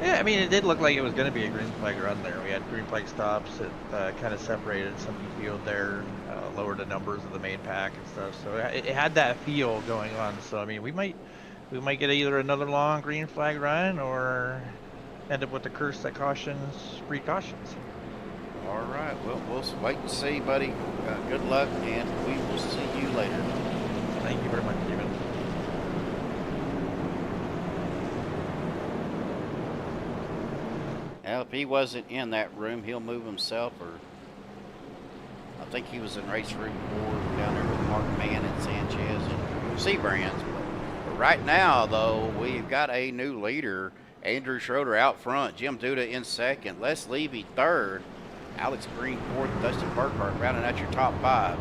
Yeah, I mean, it did look like it was going to be a green flag run there. We had green flag stops. It kind of separated some of the field there, lowered the numbers of the main pack and stuff. So it had that feel going on. So I mean, we might get either another long green flag run or end up with the curse that cautions precautions.
All right, well, we'll wait and see, buddy. Good luck, and we will see you later.
Thank you very much, Steven.
Now, if he wasn't in that room, he'll move himself, or I think he was in race room 4 down there with Mark Mann and Sanchez and Seabrands. But right now, though, we've got a new leader. Andrew Schroeder out front, Jim Duda in second, Les Levy third, Alex Green fourth, Dustin Burkhart rounding out your top 5.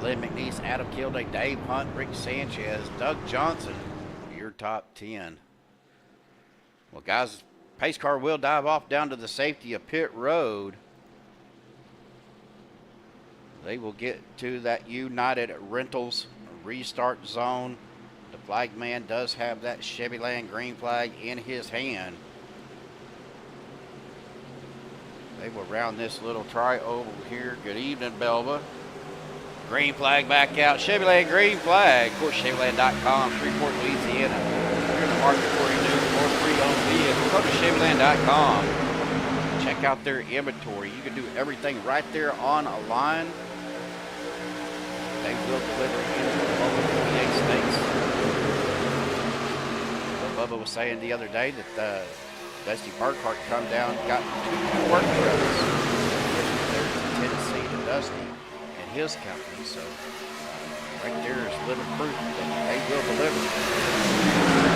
Len McNeese, Adam Kilday, Dave Hunt, Rick Sanchez, Doug Johnson, your top 10. Well, guys, pace car will dive off down to the safety of pit road. They will get to that United Rentals restart zone. The flag man does have that Chevyland green flag in his hand. They will round this little tri-oval here. Good evening, Belva. Green flag back out. Chevyland green flag. Of course, Chevyland.com, Shreveport, Louisiana. Here in the market for a new or pre-owned vehicle. Go to Chevyland.com. Check out their inventory. You can do everything right there on a line. They will deliver into the 28 states. So Bubba was saying the other day that Dusty Burkhart come down, got 2 work trucks. There's Tennessee to Dusty and his company. So right there is living proof that they will deliver.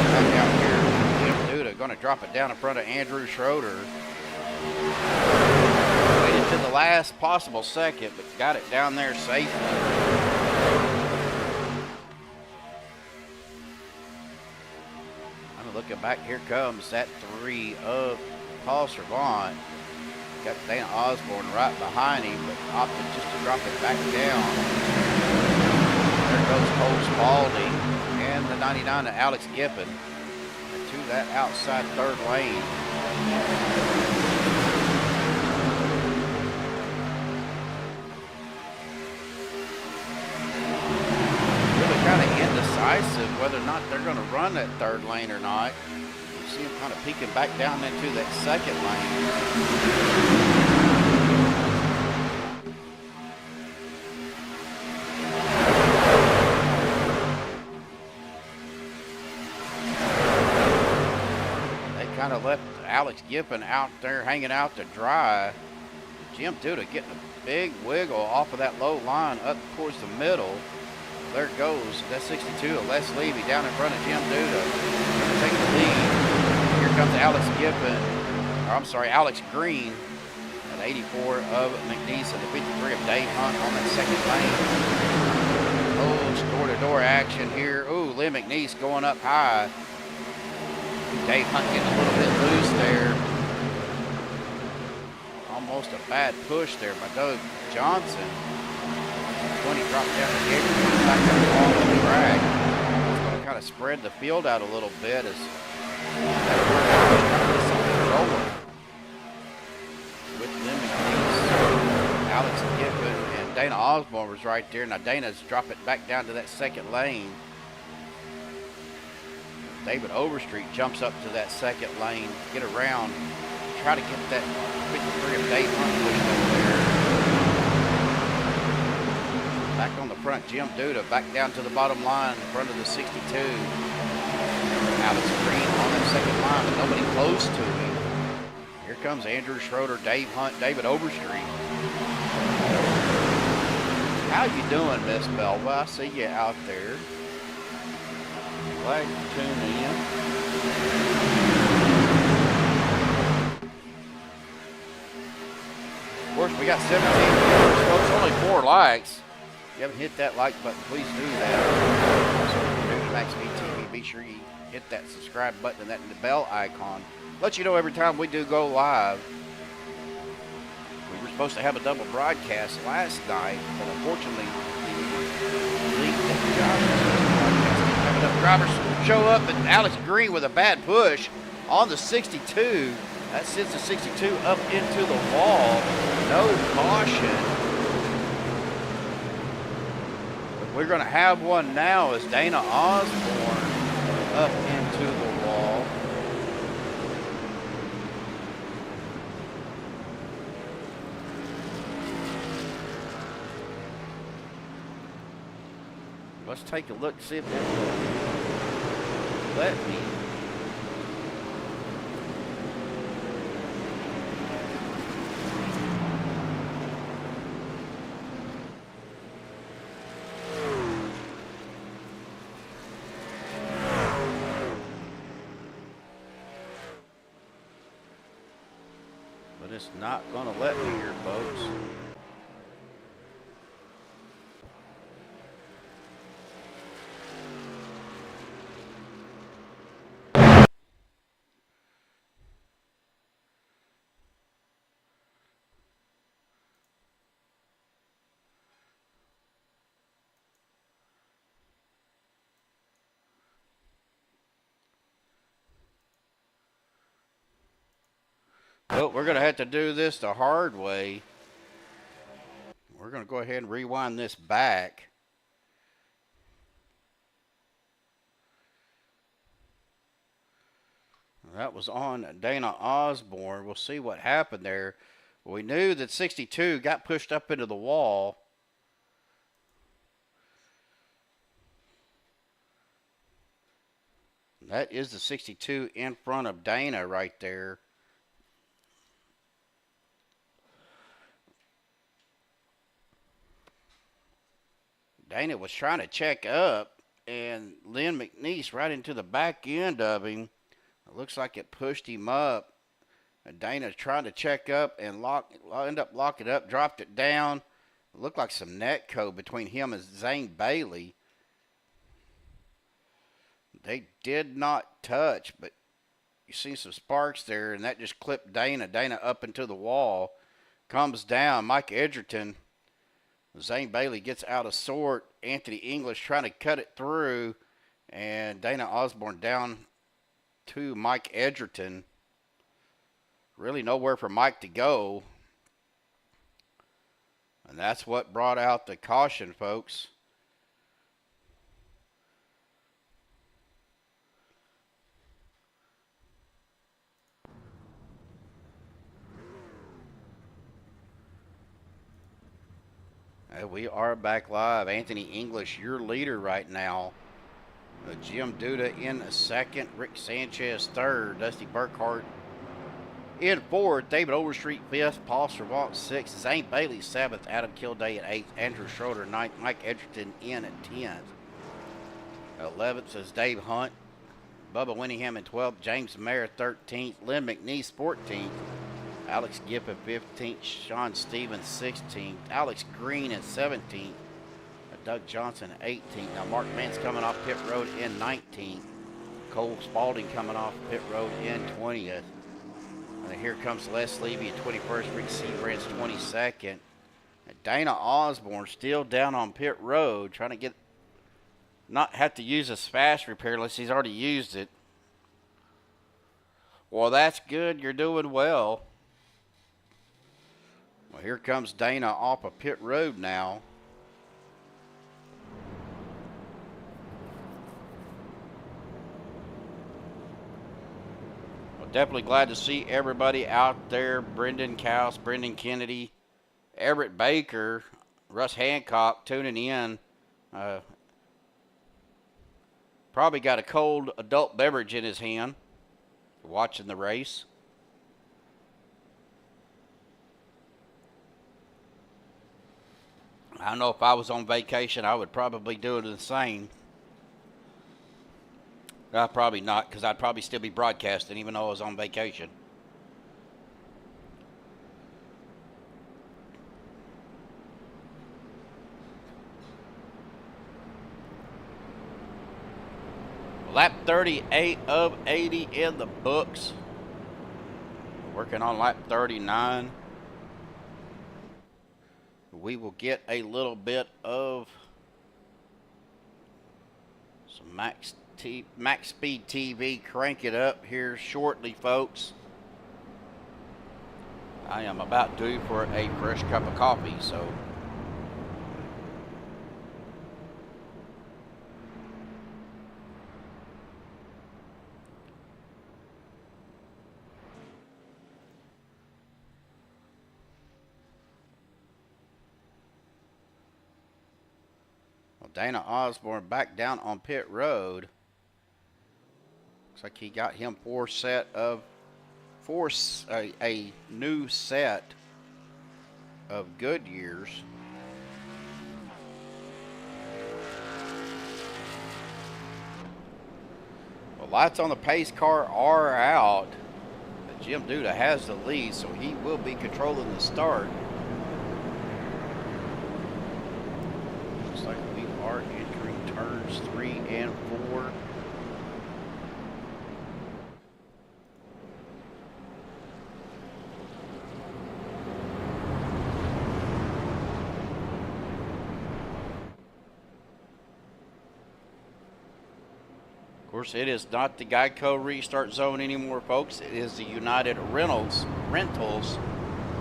Back out here, Jim Duda going to drop it down in front of Andrew Schroeder. Waited to the last possible second, but got it down there safely. looking back. Here comes that 3 of Paul Servant. Got Dana Osborne right behind him, but opted just to drop it back down. There goes Cole Spalding and the 99 of Alex Gippen to that outside third lane. Really kind of indecisive whether or not they're going to run that third lane or not. You see him kind of peeking back down into that second lane. Kind of left Alex Gippen out there hanging out to dry. Jim Duda getting a big wiggle off of that low line up towards the middle. There goes that 62 of Les Levy down in front of Jim Duda. Take the lead. Here comes Alex Gippen, or I'm sorry, Alex Green at 84 of McNeese and the 53 of Dave Hunt on that second lane. Oh, door-to-door action here. Ooh, Len McNeese going up high. Dave Hunt getting a little bit loose there. Almost a bad push there by Doug Johnson. 20 dropped down the gate, back down along the track. It's going to kind of spread the field out a little bit as that rolling with Len McNeese, Alex Giffen, and Dana Osborne was right there. Now Dana's dropping it back down to that second lane. David Overstreet jumps up to that second lane, get around, try to get that 53 of Dave Hunt pushed over there. Back on the front, Jim Duda back down to the bottom line in front of the 62. Alex Green on that second line, but nobody close to him. Here comes Andrew Schroeder, Dave Hunt, David Overstreet. How you doing, Miss Bell? Well, I see you out there. Glad you tuned in. Of course, we got 17 viewers, folks, only 4 likes. If you haven't hit that like button, please do that. So if you're new to Maxspeed TV, be sure you hit that subscribe button and that bell icon. Let you know every time we do go live. We were supposed to have a double broadcast last night, but unfortunately, the league that enough drivers show up, and Alex Green with a bad push on the 62. That sends the 62 up into the wall. No caution. But we're going to have one now as Dana Osborne up into the wall. Let's take a look, see if they'll let me. But it's not going to let me here, folks. Well, we're going to have to do this the hard way. We're going to go ahead and rewind this back. That was on Dana Osborne. We'll see what happened there. We knew that 62 got pushed up into the wall. That is the 62 in front of Dana right there. Dana was trying to check up, and Len McNeese right into the back end of him. It looks like it pushed him up. And Dana trying to check up and end up locking up, dropped it down. It looked like some netco between him and Zane Bailey. They did not touch, but you see some sparks there, and that just clipped Dana. Dana up into the wall, comes down. Mike Edgerton, Zane Bailey gets out of sort. Anthony English trying to cut it through, and Dana Osborne down to Mike Edgerton. Really nowhere for Mike to go. And that's what brought out the caution, folks. And we are back live. Anthony English, your leader right now. Jim Duda in second. Rick Sanchez third. Dusty Burkhart in fourth. David Overstreet fifth. Paul Servant sixth. Zane Bailey seventh. Adam Kilday at eighth. Andrew Schroeder ninth. Mike Edgerton in at 10th. 11th is Dave Hunt. Bubba Winningham in 12th. James Mayer 13th. Len McNeese 14th. Alex Giffen 15th. Sean Stevens 16th. Alex Green at 17th. Doug Johnson 18th. Now Mark Mance coming off pit road in 19th. Cole Spalding coming off pit road in 20th. And here comes Les Levy at 21st. Rick Seabrand's 22nd. And Dana Osborne still down on pit road, trying to not have to use his fast repair unless he's already used it. Well, that's good. You're doing well. Well, here comes Dana off of pit road now. Definitely glad to see everybody out there. Brendan Couse, Brendan Kennedy, Everett Baker, Russ Hancock tuning in. Probably got a cold adult beverage in his hand, watching the race. I don't know, if I was on vacation, I would probably do the same. Probably not, because I'd probably still be broadcasting even though I was on vacation. Lap 38 of 80 in the books. Working on lap 39. We will get a little bit of some MaxSpeed TV, crank it up here shortly, folks. I am about due for a fresh cup of coffee, so. Well, Dana Osborne back down on pit road. Looks like he got him a new set of Goodyears. Well, lights on the pace car are out. But Jim Duda has the lead, so he will be controlling the start. Looks like we are entering turns 3 and 4. Of course, it is not the Geico restart zone anymore, folks. It is the United Rentals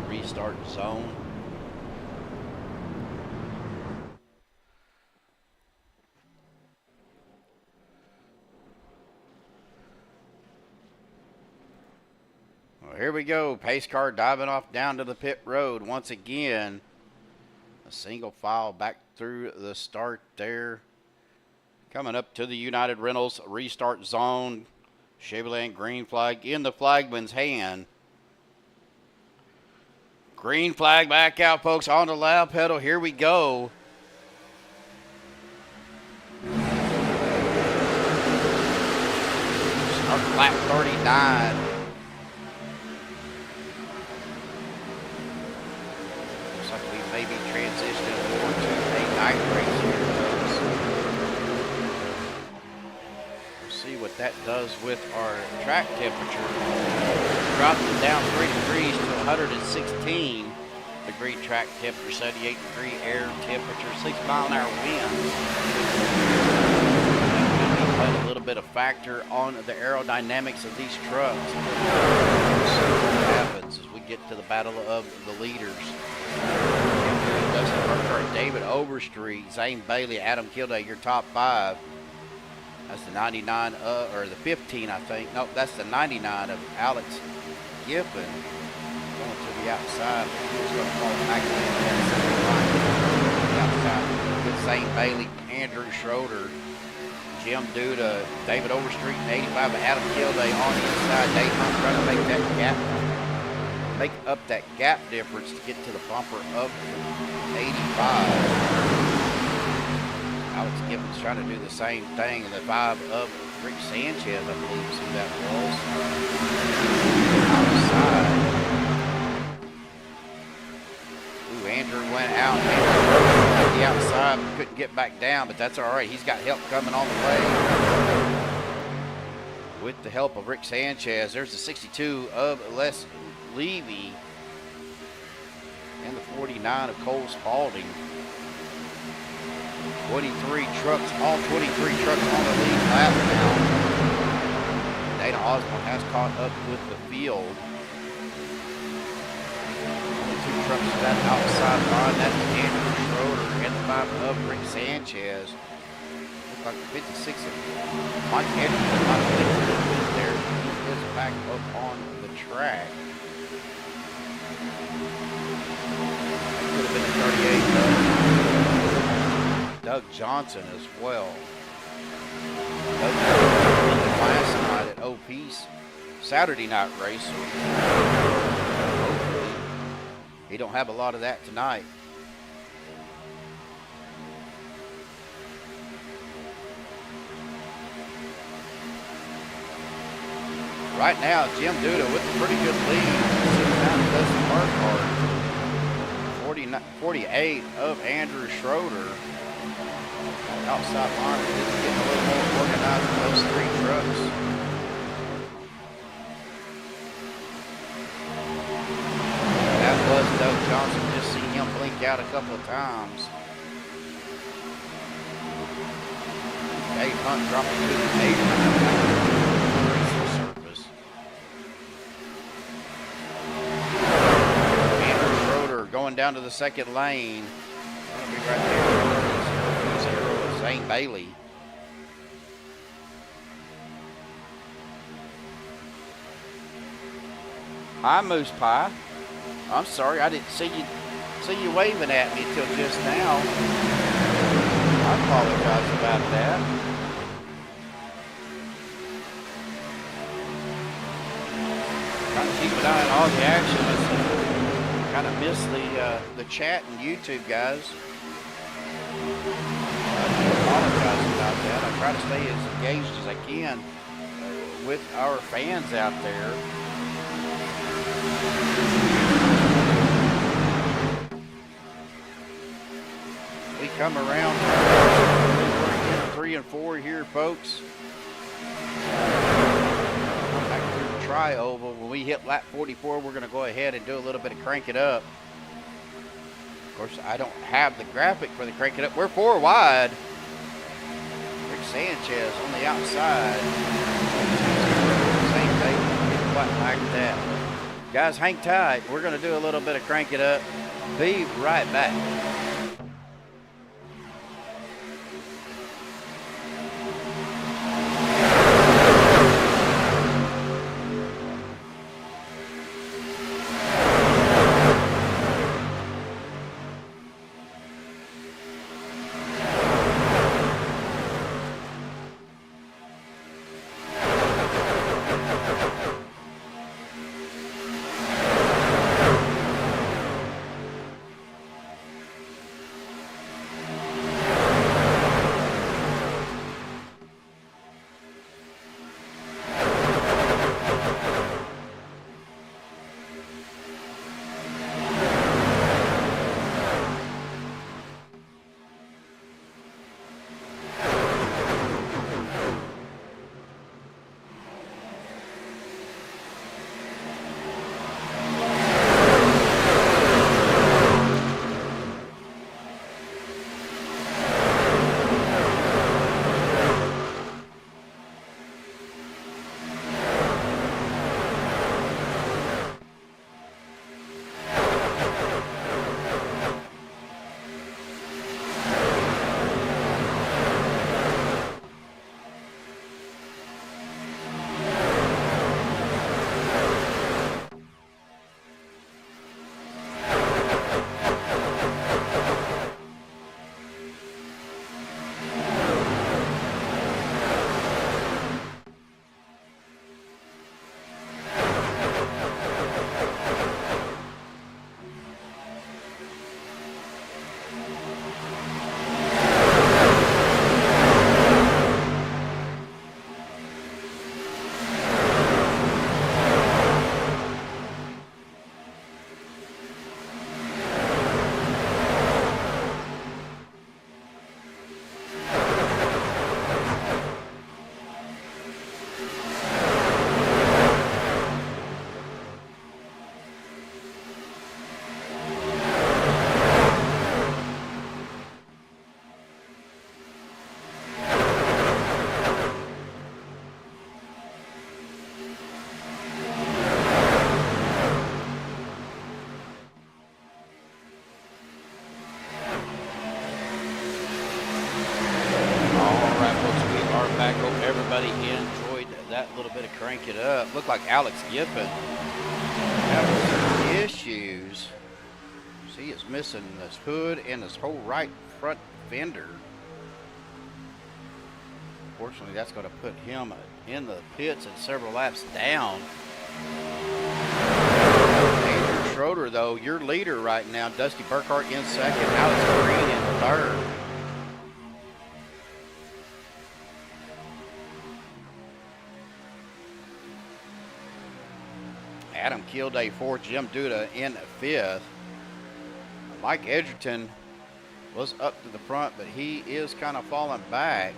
restart zone. Well, here we go. Pace car diving off down to the pit road once again. A single file back through the start there. Coming up to the United Rentals restart zone. Chevrolet green flag in the flagman's hand. Green flag back out, folks, on the loud pedal. Here we go. Start lap 39. Looks like we may be transitioning more to a night race here, folks. We'll see what that does with our track temperature. Dropped it down 3 degrees to 116 degree track temperature, 78 degree air temperature, 6-mile-an-hour winds. Playing a little bit of factor on the aerodynamics of these trucks. So what happens as we get to the battle of the leaders. Dustin Burkhardt, David Overstreet, Zane Bailey, Adam Kildare, your top 5. That's the 99, or the 15, I think. Nope, that's the 99 of Alex Giffen. Going to the outside. He's going to fall back to the outside. With Zane Bailey, Andrew Schroeder, Jim Duda, David Overstreet, 85 of Adam Kildare on the inside. Dave Hunt trying to make that gap. Make up that gap difference to get to the bumper of 85. Alex Gibbons trying to do the same thing in the 5 of Rick Sanchez, I believe is who that was. Outside. Ooh, Andrew went out. Andrew rode the outside, but couldn't get back down, but that's all right. He's got help coming on the way. With the help of Rick Sanchez, there's the 62 of Les Levy and the 49 of Cole Spalding. 23 trucks, all 23 trucks on the lead lap now. Dana Osborne has caught up with the field. Only 2 trucks to that outside line. That's Andrew Schroeder and the 5 of Rick Sanchez. Looks like the 56 of Mike Anderson is not there. He is back up on the track. Could have been a 38 Doug Johnson as well. Doug Johnson in the class tonight at OP's Saturday night race. So hopefully he don't have a lot of that tonight. Right now, Jim Duda with a pretty good lead. Sitting down to Dustin Burkhardt. 48 of Andrew Schroeder. Outside line is getting a little more organized than those 3 trucks. That was Doug Johnson. Just seen him blink out a couple of times. Dave Hunt dropping to the 8th surface. Andrew Schroeder going down to the 2nd lane. Gonna be right there. Zane Bailey. Hi, Moose Pie. I'm sorry, I didn't see you waving at me until just now. I apologize about that. Trying to keep an eye on all the action. Kind of missed the chat and YouTube, guys. I apologize about that. I try to stay as engaged as I can with our fans out there. We come around 3 and 4 here, folks. Back through the tri-oval. When we hit lap 44, we're going to go ahead and do a little bit of crank it up. Of course, I don't have the graphic for the crank it up. We're 4 wide. Rick Sanchez on the outside. Same thing, quite like that. Guys, hang tight. We're going to do a little bit of crank it up. Be right back. looked like Alex Giffen having some issues. See, it's missing this hood and this whole right front fender. Fortunately, that's going to put him in the pits and several laps down. Andrew Schroeder, though, your leader right now. Dusty Burkhart in second. Alex Green in third. Adam Kilday fourth. Jim Duda in fifth. Mike Edgerton was up to the front, but he is kind of falling back.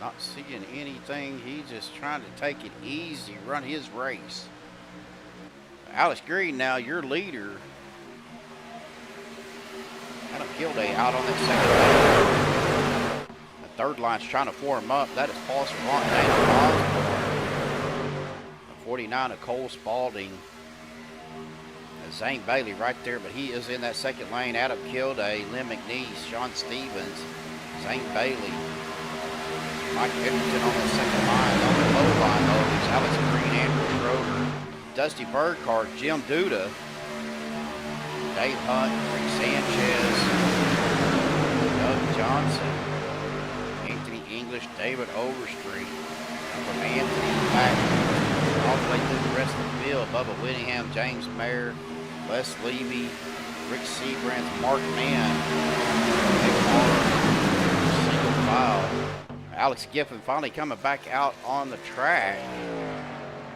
Not seeing anything. He's just trying to take it easy, run his race. Alex Green now, your leader. Adam Kilday out on that second lane. The third line's trying to form up. That is Paul Savant, Daniel Osborne. 49 of Cole Spalding. Zane Bailey right there, but he is in that second lane. Adam Kilday, Len McNeese, Sean Stevens, Zane Bailey. Mike Edgerton on the second line. On the low line, though, is Alex Green, Andrew Schroeder, Dusty Burkhart, Jim Duda, Dave Hunt, Rick Sanchez, Doug Johnson, Anthony English, David Overstreet. From Anthony back all the way through the rest of the field. Bubba Whittingham, James Mayer, Les Levy, Rick Seabrands, Mark Mann, single file. Alex Giffen finally coming back out on the track.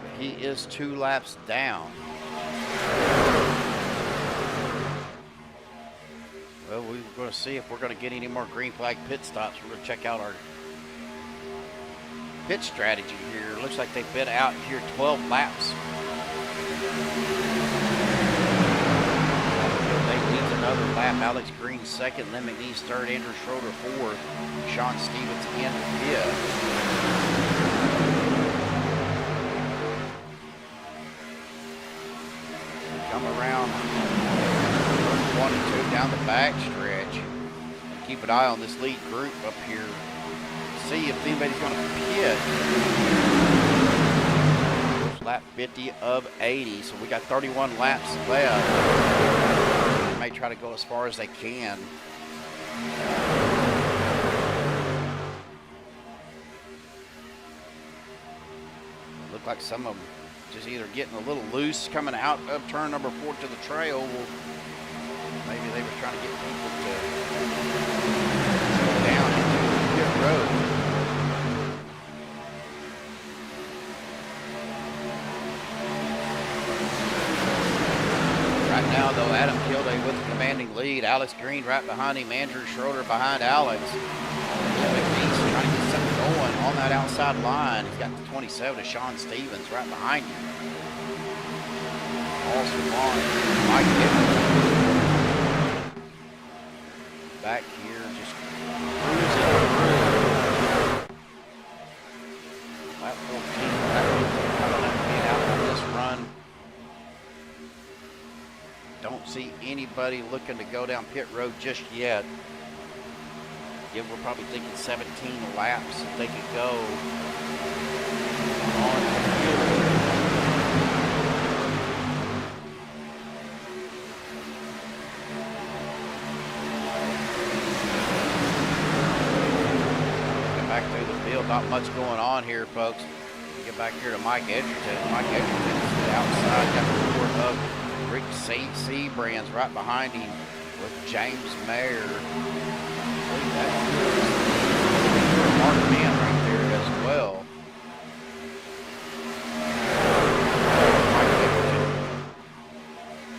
But he is 2 laps down. Well, we're going to see if we're going to get any more green flag pit stops. We're going to check out our pit strategy here. Looks like they've been out here 12 laps. Another lap. Alex Green second, Len McNeese third, Andrew Schroeder fourth, Sean Stevens in fifth. Come around 22 down the back stretch. Keep an eye on this lead group up here. See if anybody's going to pit. Lap 50 of 80, so we got 31 laps left. They may try to go as far as they can. Look like some of them just either getting a little loose coming out of turn number 4 to the trail. Maybe they were trying to get people to go down into pit road. Right now, though, Adam Kilday with the commanding lead. Alex Green right behind him. Andrew Schroeder behind Alex. McNeese trying to get something going on that outside line. He's got the 27 of Sean Stevens right behind him. Also on Mike Giffen. Back here, just cruising through. Lap 14. Coming out on this run. Don't see anybody looking to go down pit road just yet. Yeah, we're probably thinking 17 laps if they could go on the field. Get back through the field. Not much going on here, folks. Get back here to Mike Edgerton. Mike Edgerton's to the outside. Got the report of Rick Seabrands right behind him with James Mayer. Mark Mann right there as well.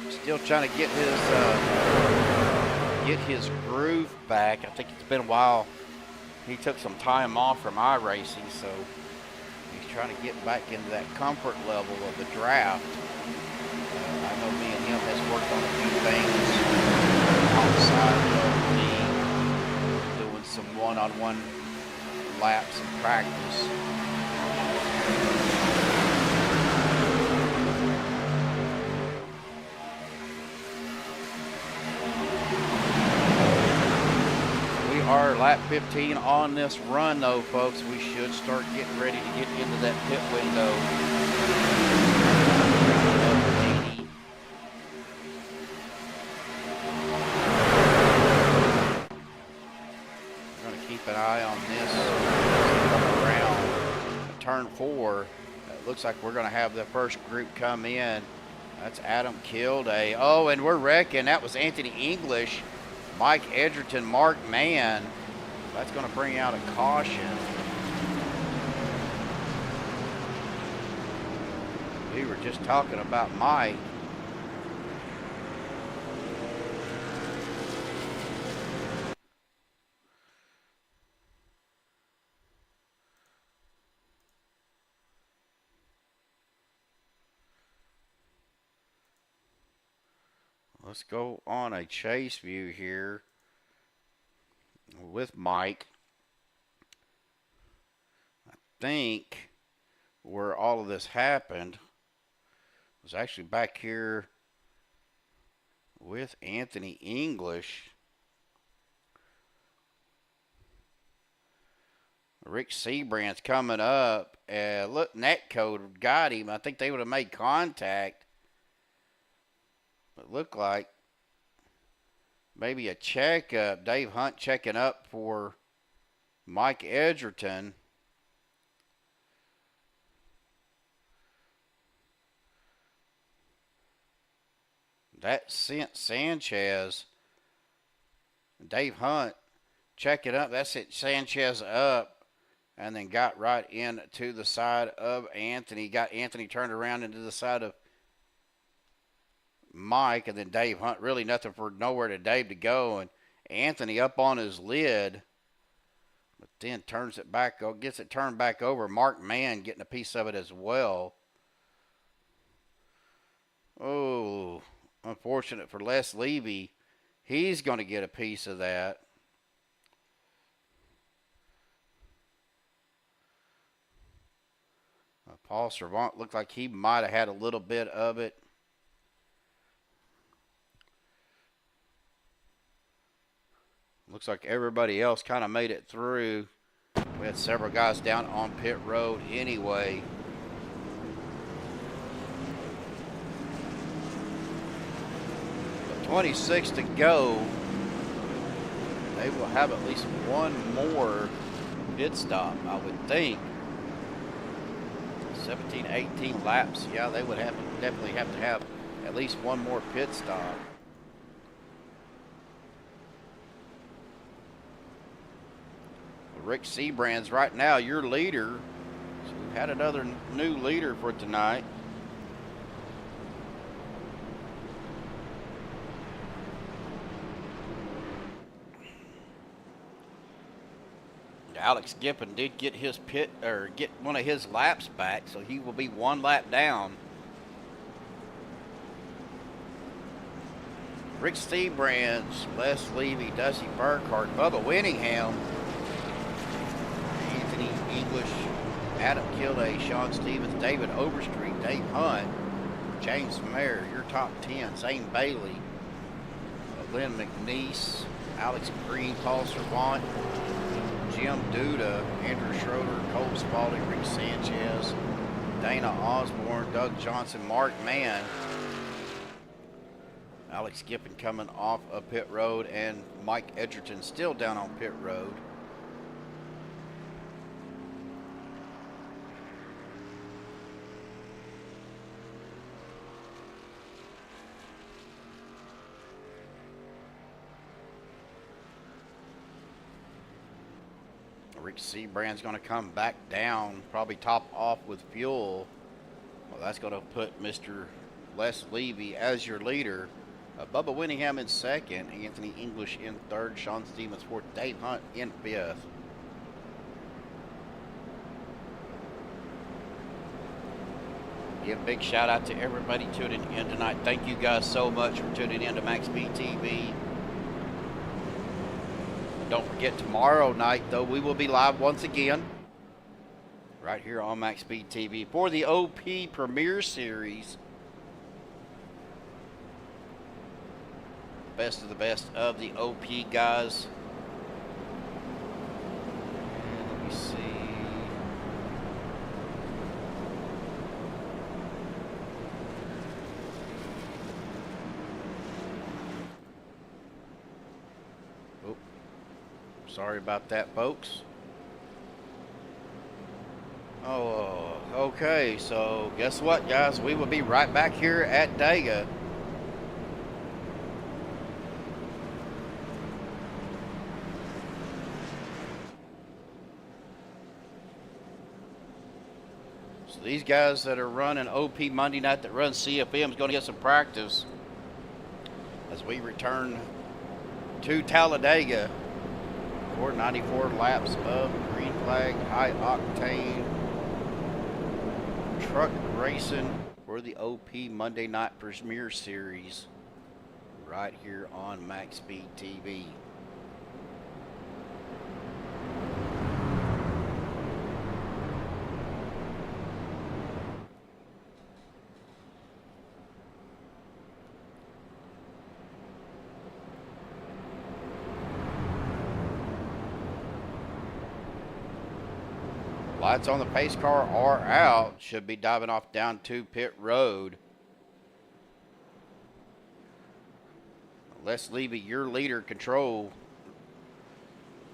Still trying to get his groove back. I think it's been a while. He took some time off from iRacing, so he's trying to get back into that comfort level of the draft. I know me and him has worked on a few things outside of doing some one-on-one laps and practice. lap 15 on this run, though, folks. We should start getting ready to get into that pit window. We're going to keep an eye on this around turn 4. It looks like we're going to have the first group come in. That's Adam Kilday. Oh, and we're wrecking. That was Anthony English, Mike Edgerton, Mark Mann. That's going to bring out a caution. We were just talking about Mike. Let's go on a chase view here with Mike. I think where all of this happened was actually back here with Anthony English. Rick Seabrand's coming up. Look, Netcode got him. I think they would have made contact. It looked like maybe a checkup. Dave Hunt checking up for Mike Edgerton. That sent Sanchez. Dave Hunt checking up. That sent Sanchez up and then got right into the side of Anthony. Got Anthony turned around into the side of Mike, and then Dave Hunt, really nothing for nowhere to Dave to go, and Anthony up on his lid, but then turns it back, gets it turned back over. Mark Mann getting a piece of it as well. Oh, unfortunate for Les Levy. He's going to get a piece of that. Paul Servant looked like he might have had a little bit of it. Looks like everybody else kind of made it through. We had several guys down on pit road anyway. But 26 to go. They will have at least one more pit stop, I would think. 17, 18 laps. Yeah, they would definitely have to have at least one more pit stop. Rick Seabrand's right now your leader. So we've had another new leader for tonight. Alex Gippen did get his get one of his laps back, so he will be one lap down. Rick Seabrand's, Les Levy, Dusty Burkhart, Bubba Winningham, Anthony English, Adam Kilday, Sean Stevens, David Overstreet, Dave Hunt, James Mayer, your top 10, Zane Bailey, Len McNeese, Alex Green, Paul Servant, Jim Duda, Andrew Schroeder, Cole Spalding, Rick Sanchez, Dana Osborne, Doug Johnson, Mark Mann, Alex Gippen coming off of pit road, and Mike Edgerton still down on pit road. Rick Seabrand's going to come back down, probably top off with fuel. Well, that's going to put Mr. Les Levy as your leader. Bubba Winningham in second, Anthony English in third, Sean Stevens fourth, Dave Hunt in fifth. Give a big shout out to everybody tuning in tonight. Thank you guys so much for tuning in to MaxSpeed TV. Don't forget, tomorrow night, though, we will be live once again right here on MaxSpeed TV for the OP Premier Series. Best of the best of the OP guys Sorry about that, folks. Oh, okay. So guess what, guys? We will be right back here at Dega. So these guys that are running OP Monday night that run CFM is going to get some practice as we return to Talladega for 94 laps of green flag, high octane truck racing for the OP Monday Night Premier Series right here on MaxSpeed TV. Lights on the pace car are out. Should be diving off down to pit road. Les Levy, your leader, control.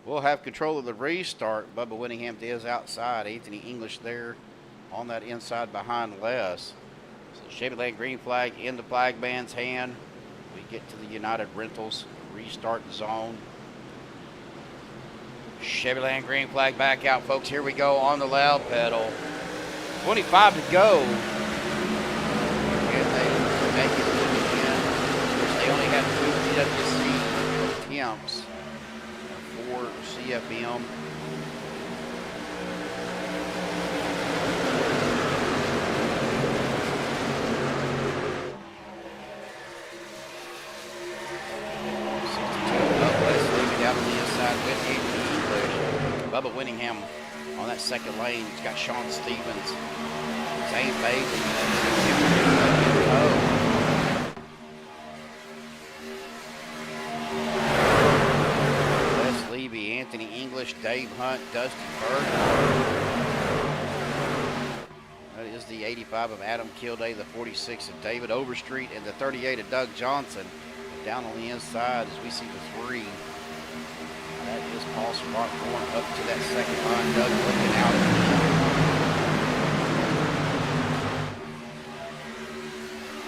We'll have control of the restart. Bubba Winningham is outside. Anthony English there on that inside behind Les. So Chevy Land green flag in the flag man's hand. We get to the United Rentals restart zone. Chevy Land green flag back out, folks. Here we go on the loud pedal. 25 to go. And they make it again. Of course, they only had 2 PWC attempts for CFM. Down on the inside with Anthony English. Bubba Winningham on that second lane. He's got Sean Stevens. Zane Bailey. Les Levy, Anthony English, Dave Hunt, Dusty Burton. That is the 85 of Adam Kilday, the 46 of David Overstreet, and the 38 of Doug Johnson. Down on the inside as we see the 3. That is Paul Spark going up to that second line. Doug looking out at him.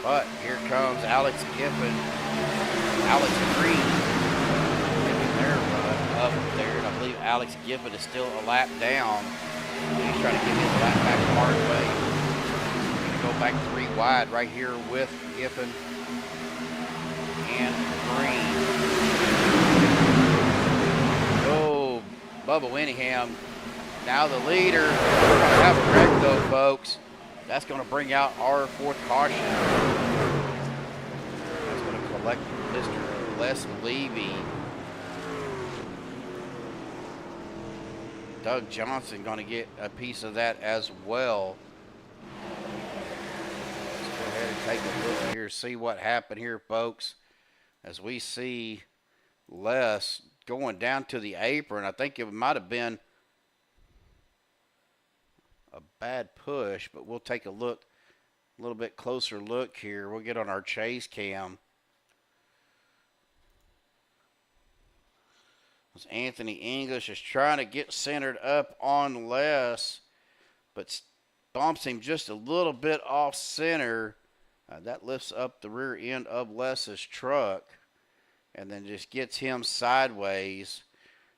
But here comes Alex Giffen. Alex Green making their run up there. And I believe Alex Giffen is still a lap down. He's trying to get his lap back the hard way. He's going to go back 3 wide right here with Giffen and Green. Oh, Bubba Winningham, now the leader. We're going to have a wreck though, folks. That's going to bring out our 4th caution. That's going to collect Mr. Les Levy. Doug Johnson going to get a piece of that as well. Let's go ahead and take a look here, see what happened here, folks. As we see Les going down to the apron. I think it might have been a bad push, but we'll take a look, a little bit closer look here. We'll get on our chase cam. As Anthony English is trying to get centered up on Les, but bumps him just a little bit off center. That lifts up the rear end of Les's truck and then just gets him sideways.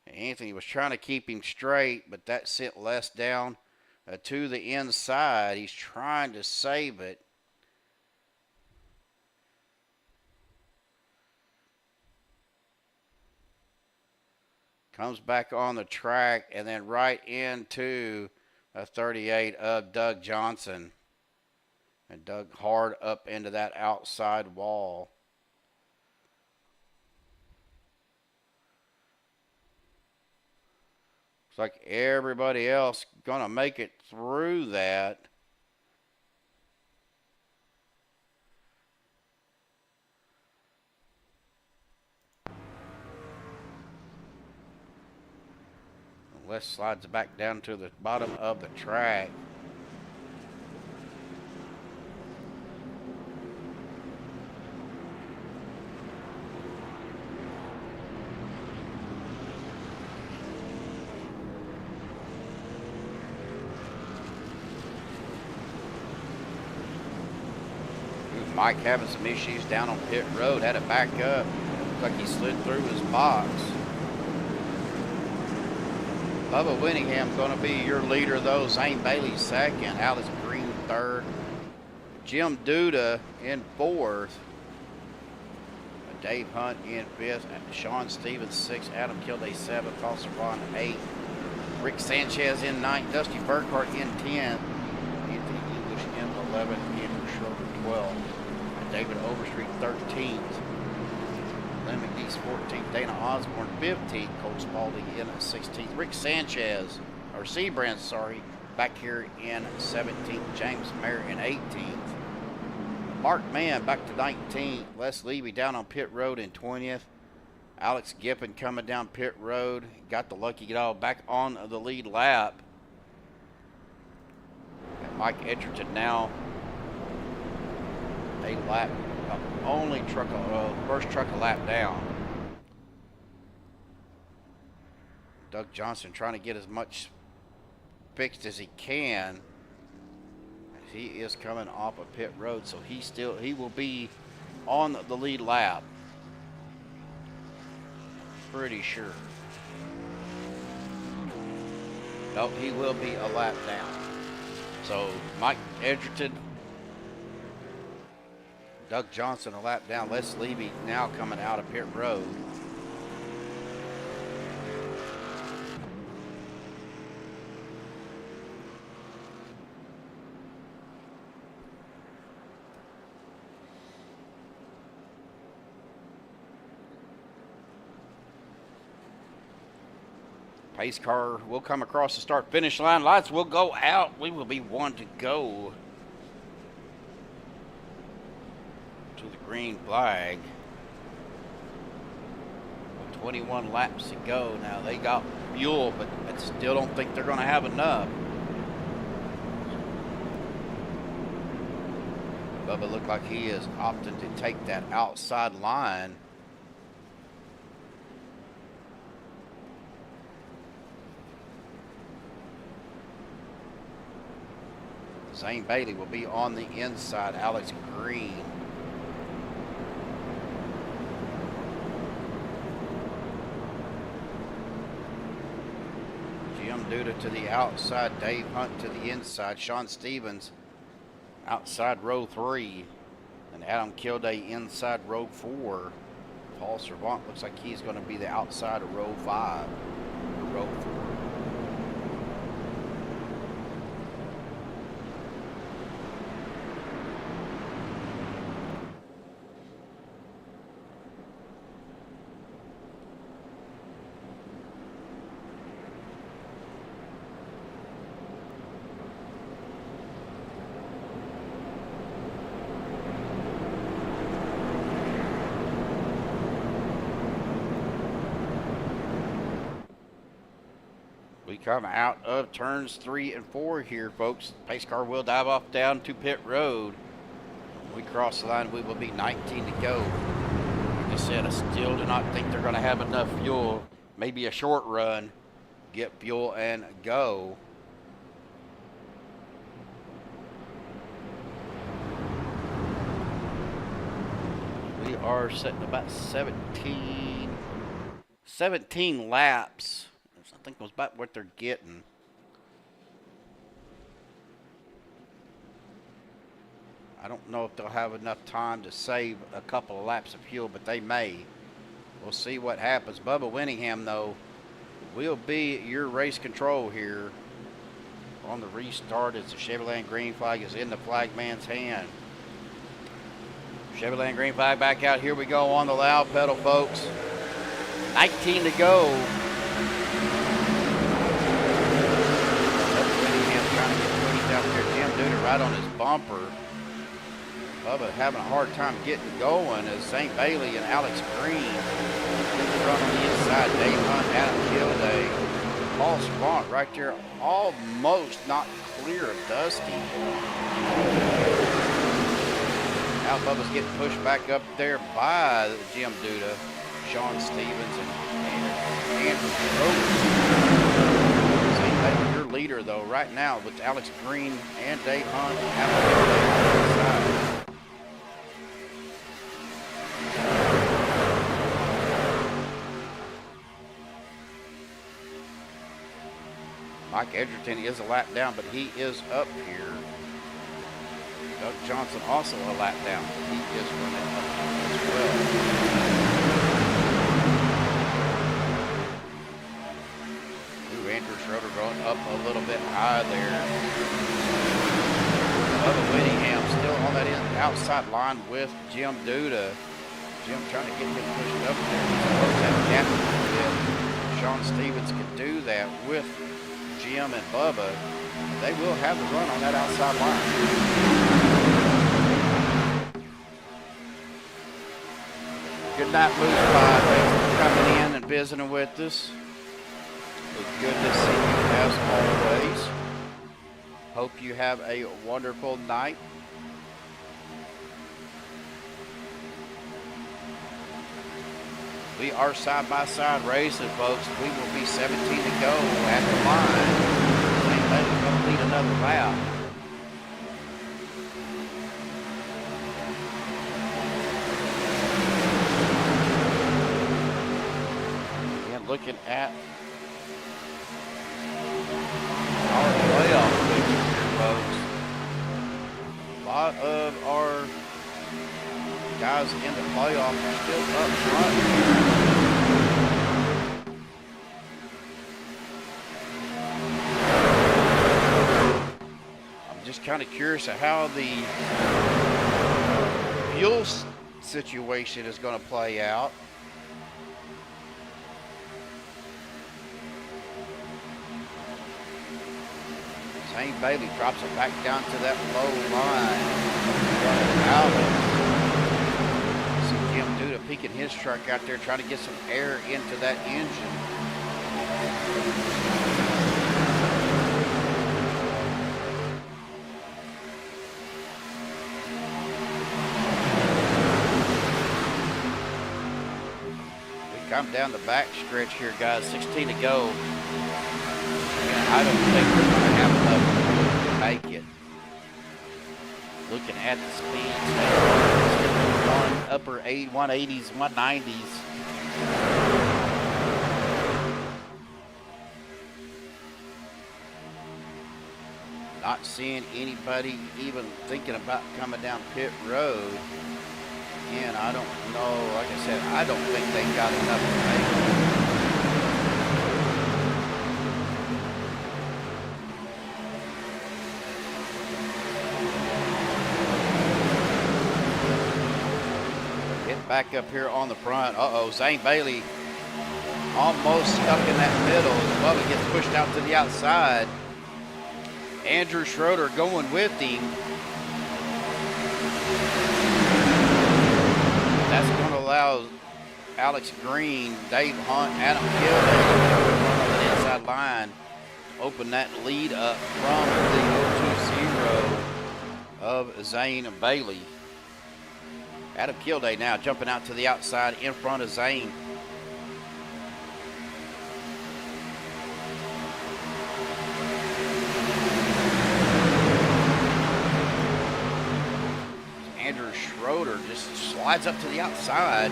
Anthony was trying to keep him straight, but that sent Les down to the inside. He's trying to save it. Comes back on the track and then right into a 38 of Doug Johnson. And dug hard up into that outside wall. Looks like everybody else gonna make it through that. Les slides back down to the bottom of the track. Mike having some issues down on pit road. Had it back up. Looks like he slid through his box. Bubba Winningham's going to be your leader, though. Zane Bailey second. Alex Green third. Jim Duda in fourth. Dave Hunt in fifth. Sean Stevens sixth. Adam Kilday seventh. Paul Servan eighth. Rick Sanchez in ninth. Dusty Burkhart in 10th. Anthony English in 11th. Andrew Schroeder 12th. David Overstreet 13th. Len McNeese 14th. Dana Osborne 15th. Cole Spalding in 16th. Rick Sanchez, or Seabrand, sorry, back here in 17th. James Mayer in 18th. Mark Mann back to 19th. Les Levy down on pit road in 20th. Alex Gippin coming down pit road. Got the lucky dog back on the lead lap. And Mike Edgerton now a lap, only truck, first truck a lap down. Doug Johnson trying to get as much fixed as he can. He is coming off of pit road, so he will be on the lead lap. Pretty sure. Nope, he will be a lap down. So Mike Edgerton, Doug Johnson a lap down. Les Levy now coming out of pit road. Pace car will come across the start finish line. Lights will go out. We will be one to go to the green flag. 21 laps to go. Now they got fuel, but I still don't think they're going to have enough. Bubba looked like he is opting to take that outside line. Zane Bailey will be on the inside. Alex Green. Jim Duda to the outside. Dave Hunt to the inside. Sean Stevens outside row 3. And Adam Kilday inside row 4. Paul Servant looks like he's going to be the outside of row 5. Or row 4. We come out of turns 3 and 4 here, folks. Pace car will dive off down to pit road. When we cross the line, we will be 19 to go. Like I said, I still do not think they're going to have enough fuel. Maybe a short run, get fuel and go. We are sitting about 17 laps. I think was about what they're getting. I don't know if they'll have enough time to save a couple of laps of fuel, but they may. We'll see what happens. Bubba Winningham, though, will be your race control here on the restart as the Chevrolet green flag is in the flagman's hand. Chevrolet green flag back out. Here we go on the loud pedal, folks. 19 to go. Right on his bumper. Bubba having a hard time getting going as St. Bailey and Alex Green in the front on the inside. Dave Hunt, Adam Kilday, Paul Spont right there, almost not clear of Dusty. Now Bubba's getting pushed back up there by Jim Duda, Sean Stevens, and Andrew Rose. Your leader, though, right now with Alex Green and Dave Hunt. Mike Edgerton is a lap down, but he is up here. Doug Johnson also a lap down. He is running up as well. Ooh, Andrew Schroeder going up a little bit high there. Bubba Whittingham still on that outside line with Jim Duda. Jim trying to get him pushed up there. Close that gap a little bit. Sean Stevens can do that with Jim and Bubba. They will have the run on that outside line. Good night, Moose Pie. Thanks for coming in and visiting with us. It's good to see you as always. Hope you have a wonderful night. We are side-by-side racing, folks. We will be 17 to go at the line. Ain't letting them complete another lap. And looking at our playoff picture here, folks. A lot of our guys in the playoff are still up front here. I'm just kind of curious of how the fuel situation is going to play out. Zane Bailey drops it back down to that low line. See Jim Duda peeking his truck out there, trying to get some air into that engine. We come down the back stretch here, guys. 16 to go. I don't think we're going to have enough to make it. Looking at the speeds, going upper 180s, 190s. Not seeing anybody even thinking about coming down pit road. And I don't know, like I said, I don't think they got enough to make it. Back up here on the front. Zane Bailey almost stuck in that middle as Bubba gets pushed out to the outside. Andrew Schroeder going with him. That's going to allow Alex Green, Dave Hunt, Adam Gilday on the inside line. Open that lead up from the 0-2-0 of Zane Bailey. Adam Kilday now jumping out to the outside in front of Zane. Andrew Schroeder just slides up to the outside.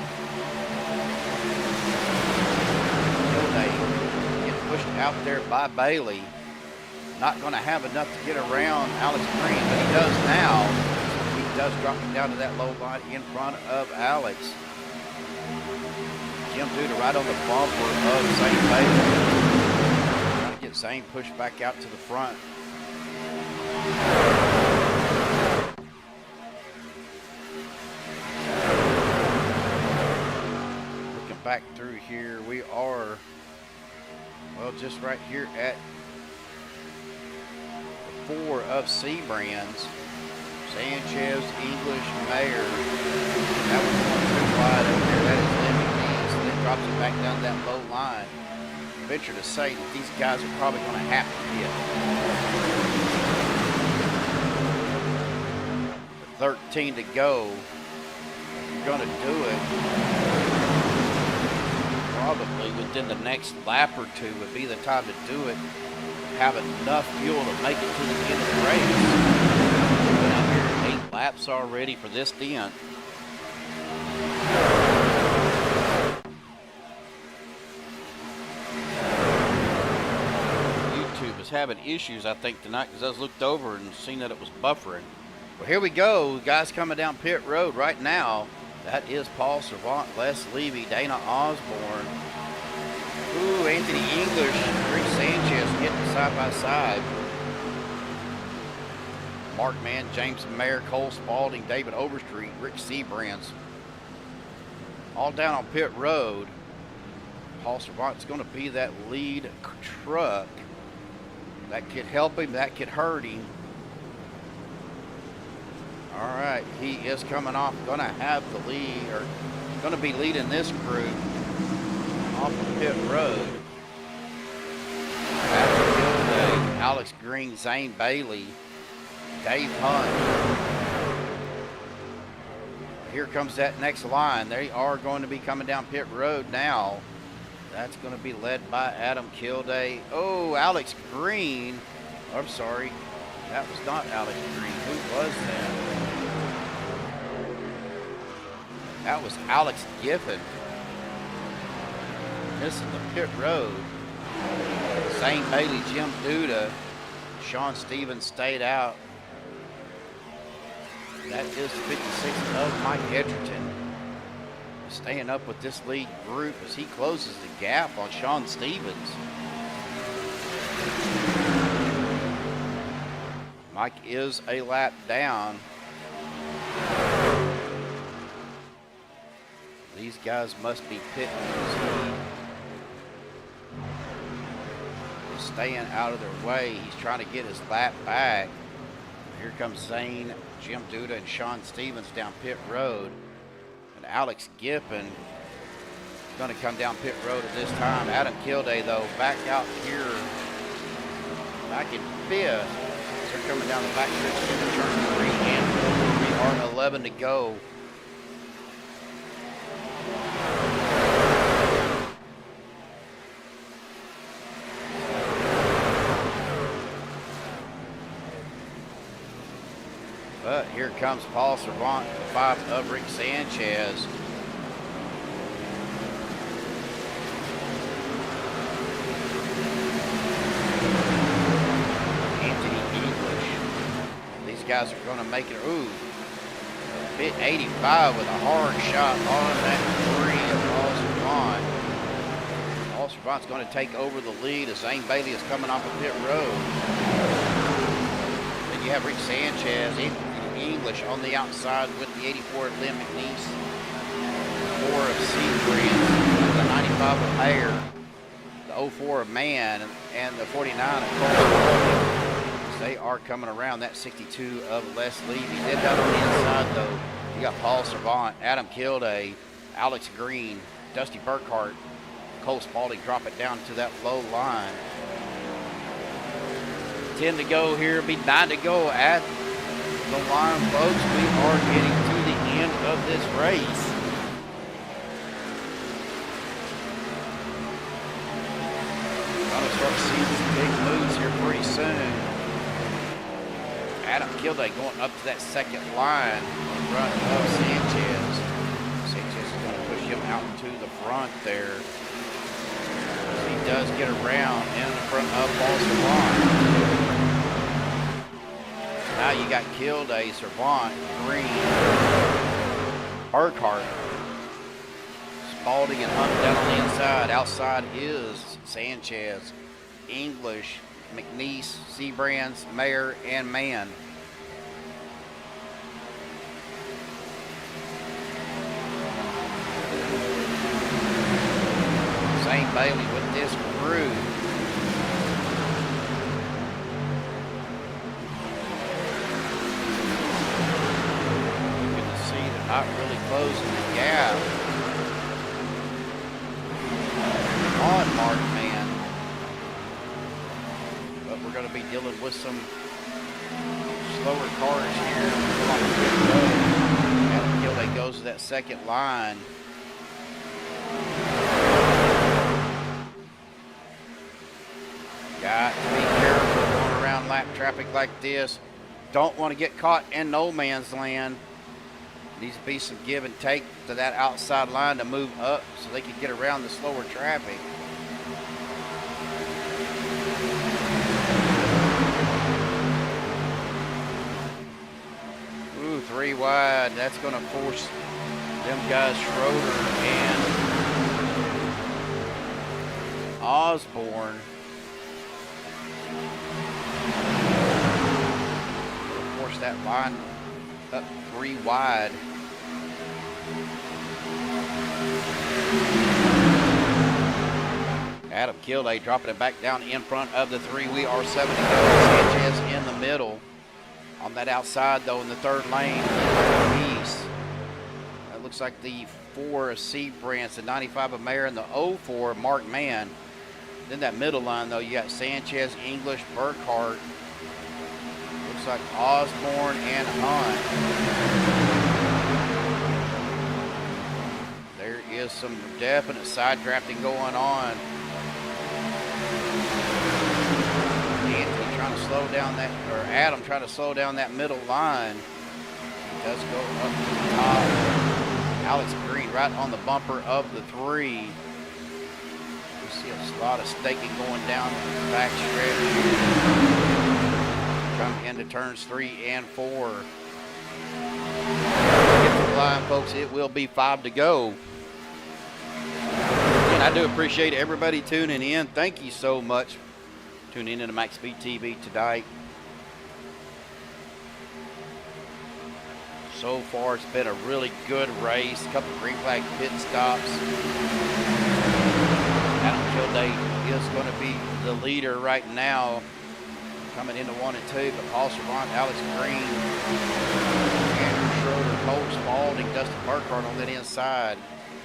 Kilday getting pushed out there by Bailey. Not going to have enough to get around Alex Green, but he does now. Does drop him down to that low line in front of Alex. Jim Duda right on the bumper of Zane Bailey. Trying to get Zane pushed back out to the front. Looking back through here, we are, well, just right here at the 4 of C brands. Sanchez, English, Mayer. That was going too wide over there. That is Len McNeese. And then drops it back down that low line. Venture to say that these guys are probably going to have to hit. 13 to go. If you're going to do it, probably within the next lap or two would be the time to do it. Have enough fuel to make it to the end of the race. Laps already for this dent. YouTube was having issues, I think, tonight, because I was looked over and seen that it was buffering. Well, here we go. Guys coming down pit road right now. That is Paul Servant, Les Levy, Dana Osborne. Ooh, Anthony English, Rick Sanchez getting side by side. Mark Mann, James Mayer, Cole Spalding, David Overstreet, Rick Seabrands. All down on pit road. Paul Servant's going to be that lead truck. That could help him, that could hurt him. All right, he is coming off, going to have the lead, or going to be leading this group off of pit road. Alex Green, Zane Bailey, Dave Hunt. Here comes that next line. They are going to be coming down pit road now. That's going to be led by Adam Kilday. Oh, Alex Green. I'm sorry. That was not Alex Green. Who was that? That was Alex Giffen. Missing the pit road. Zane Bailey, Jim Duda. Sean Stevens stayed out. That is the 56 of Mike Edgerton. Staying up with this lead group as he closes the gap on Sean Stevens. Mike is a lap down. These guys must be pitting his heat. He's staying out of their way. He's trying to get his lap back. Here comes Zane, Jim Duda, and Sean Stevens down pit road. And Alex Giffen is going to come down pit road at this time. Adam Kilday, though, back out here, back in fifth. So they're coming down the back stretch into turn 3 and 4. We are 11 to go. But here comes Paul Servant, the 5 of Rick Sanchez. Anthony English. These guys are going to make it. Ooh, bit 85 with a hard shot on that 3 of Paul Servant. Paul Servant's going to take over the lead as Zane Bailey is coming off of pit road. Then you have Rick Sanchez, English on the outside with the 84 of Len McNeese, 4 of Seabrands, the 95 of Ayer, the 04 of Mann, and the 49 of Cole. They are coming around that 62 of Les Levy. Then down on the inside, though, you got Paul Servant, Adam Kilday, Alex Green, Dusty Burkhart, Cole Spalding drop it down to that low line. 10 to go here, be 9 to go at the line, folks. We are getting to the end of this race. Gonna start seeing some big moves here pretty soon. Adam Kilday going up to that second line in front of Sanchez. Sanchez is going to push him out to the front there. He does get around in front of Paul Servant. Now you got Kilday, Servant, Green, Burkhart, Spalding, and Hunt down on the inside. Outside is Sanchez, English, McNeese, Seabrands, Mayer, and Mann. Zane Bailey with this crew. Not really closing the gap on Mark Mann. But we're going to be dealing with some slower cars here. Adam Kilday goes to that second line. Got to be careful going around lap traffic like this. Don't want to get caught in no man's land. Needs to be some give and take to that outside line to move up so they can get around the slower traffic. 3 wide. That's going to force them guys, Schroeder and Osborne. Force that line up 3 wide. Adam Kilday dropping it back down in front of the 3. We are 7 to go. Sanchez in the middle. On that outside, though, in the third lane, east. That looks like the 4 of Seabrance, the 95 of Mayer, and the 04 of Mark Mann. Then that middle line, though, you got Sanchez, English, Burkhart. Looks like Osborne and Hunt. There is some definite side drafting going on. Anthony trying to slow down that, or Adam trying to slow down that middle line. He does go up to the top. Alex Green right on the bumper of the 3. We see a lot of staking going down the back stretch. Coming into turns 3 and 4. Get to the line, folks. It will be 5 to go. And I do appreciate everybody tuning in. Thank you so much. Tuning in to Maxspeed TV tonight. So far, it's been a really good race. A couple of green flag pit stops. Adam Kilday is going to be the leader right now, coming into 1 and 2. But Paul Servant, Alex Green, Andrew Schroeder, Cole Spalding, Dustin Burkhart on that inside.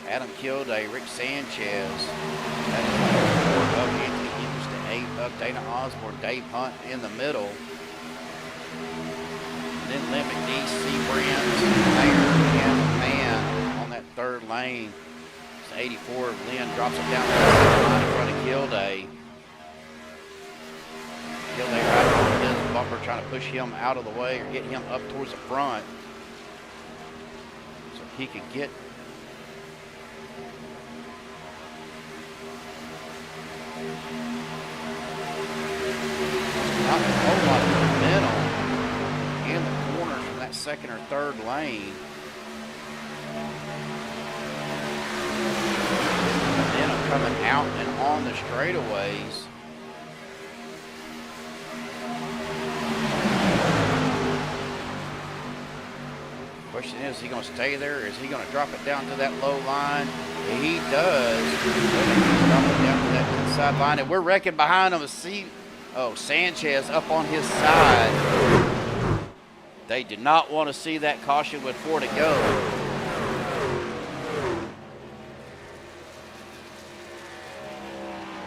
Adam Kilday, Rick Sanchez. That is the 4 of Anthony Hughes, the 8 of Dana Osborne, Dave Hunt in the middle. Then Len McNeese, Seabrance, Mayer, and Mann on that third lane. It's 84. Lynn drops it down the line in front of Kilday. Kilday right on his bumper, trying to push him out of the way or get him up towards the front so he could get not a whole lot of momentum in the corners from that second or third lane. Momentum coming out and on the straightaways. Question is he going to stay there, or is he going to drop it down to that low line? He does. He's dropping it down to that inside line, and we're wrecking behind him. Sanchez up on his side. They did not want to see that caution with 4 to go.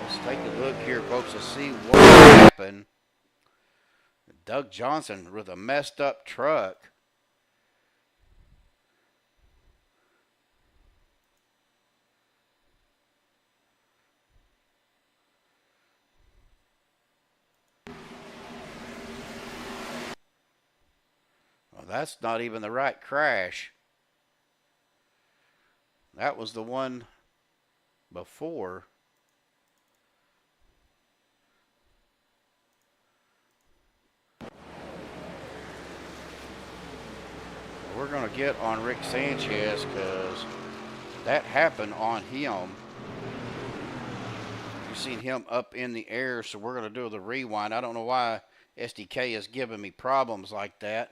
Let's take a look here, folks, to see what happened. Doug Johnson with a messed up truck. That's not even the right crash. That was the one before. We're going to get on Rick Sanchez because that happened on him. You've seen him up in the air, so we're going to do the rewind. I don't know why SDK is giving me problems like that.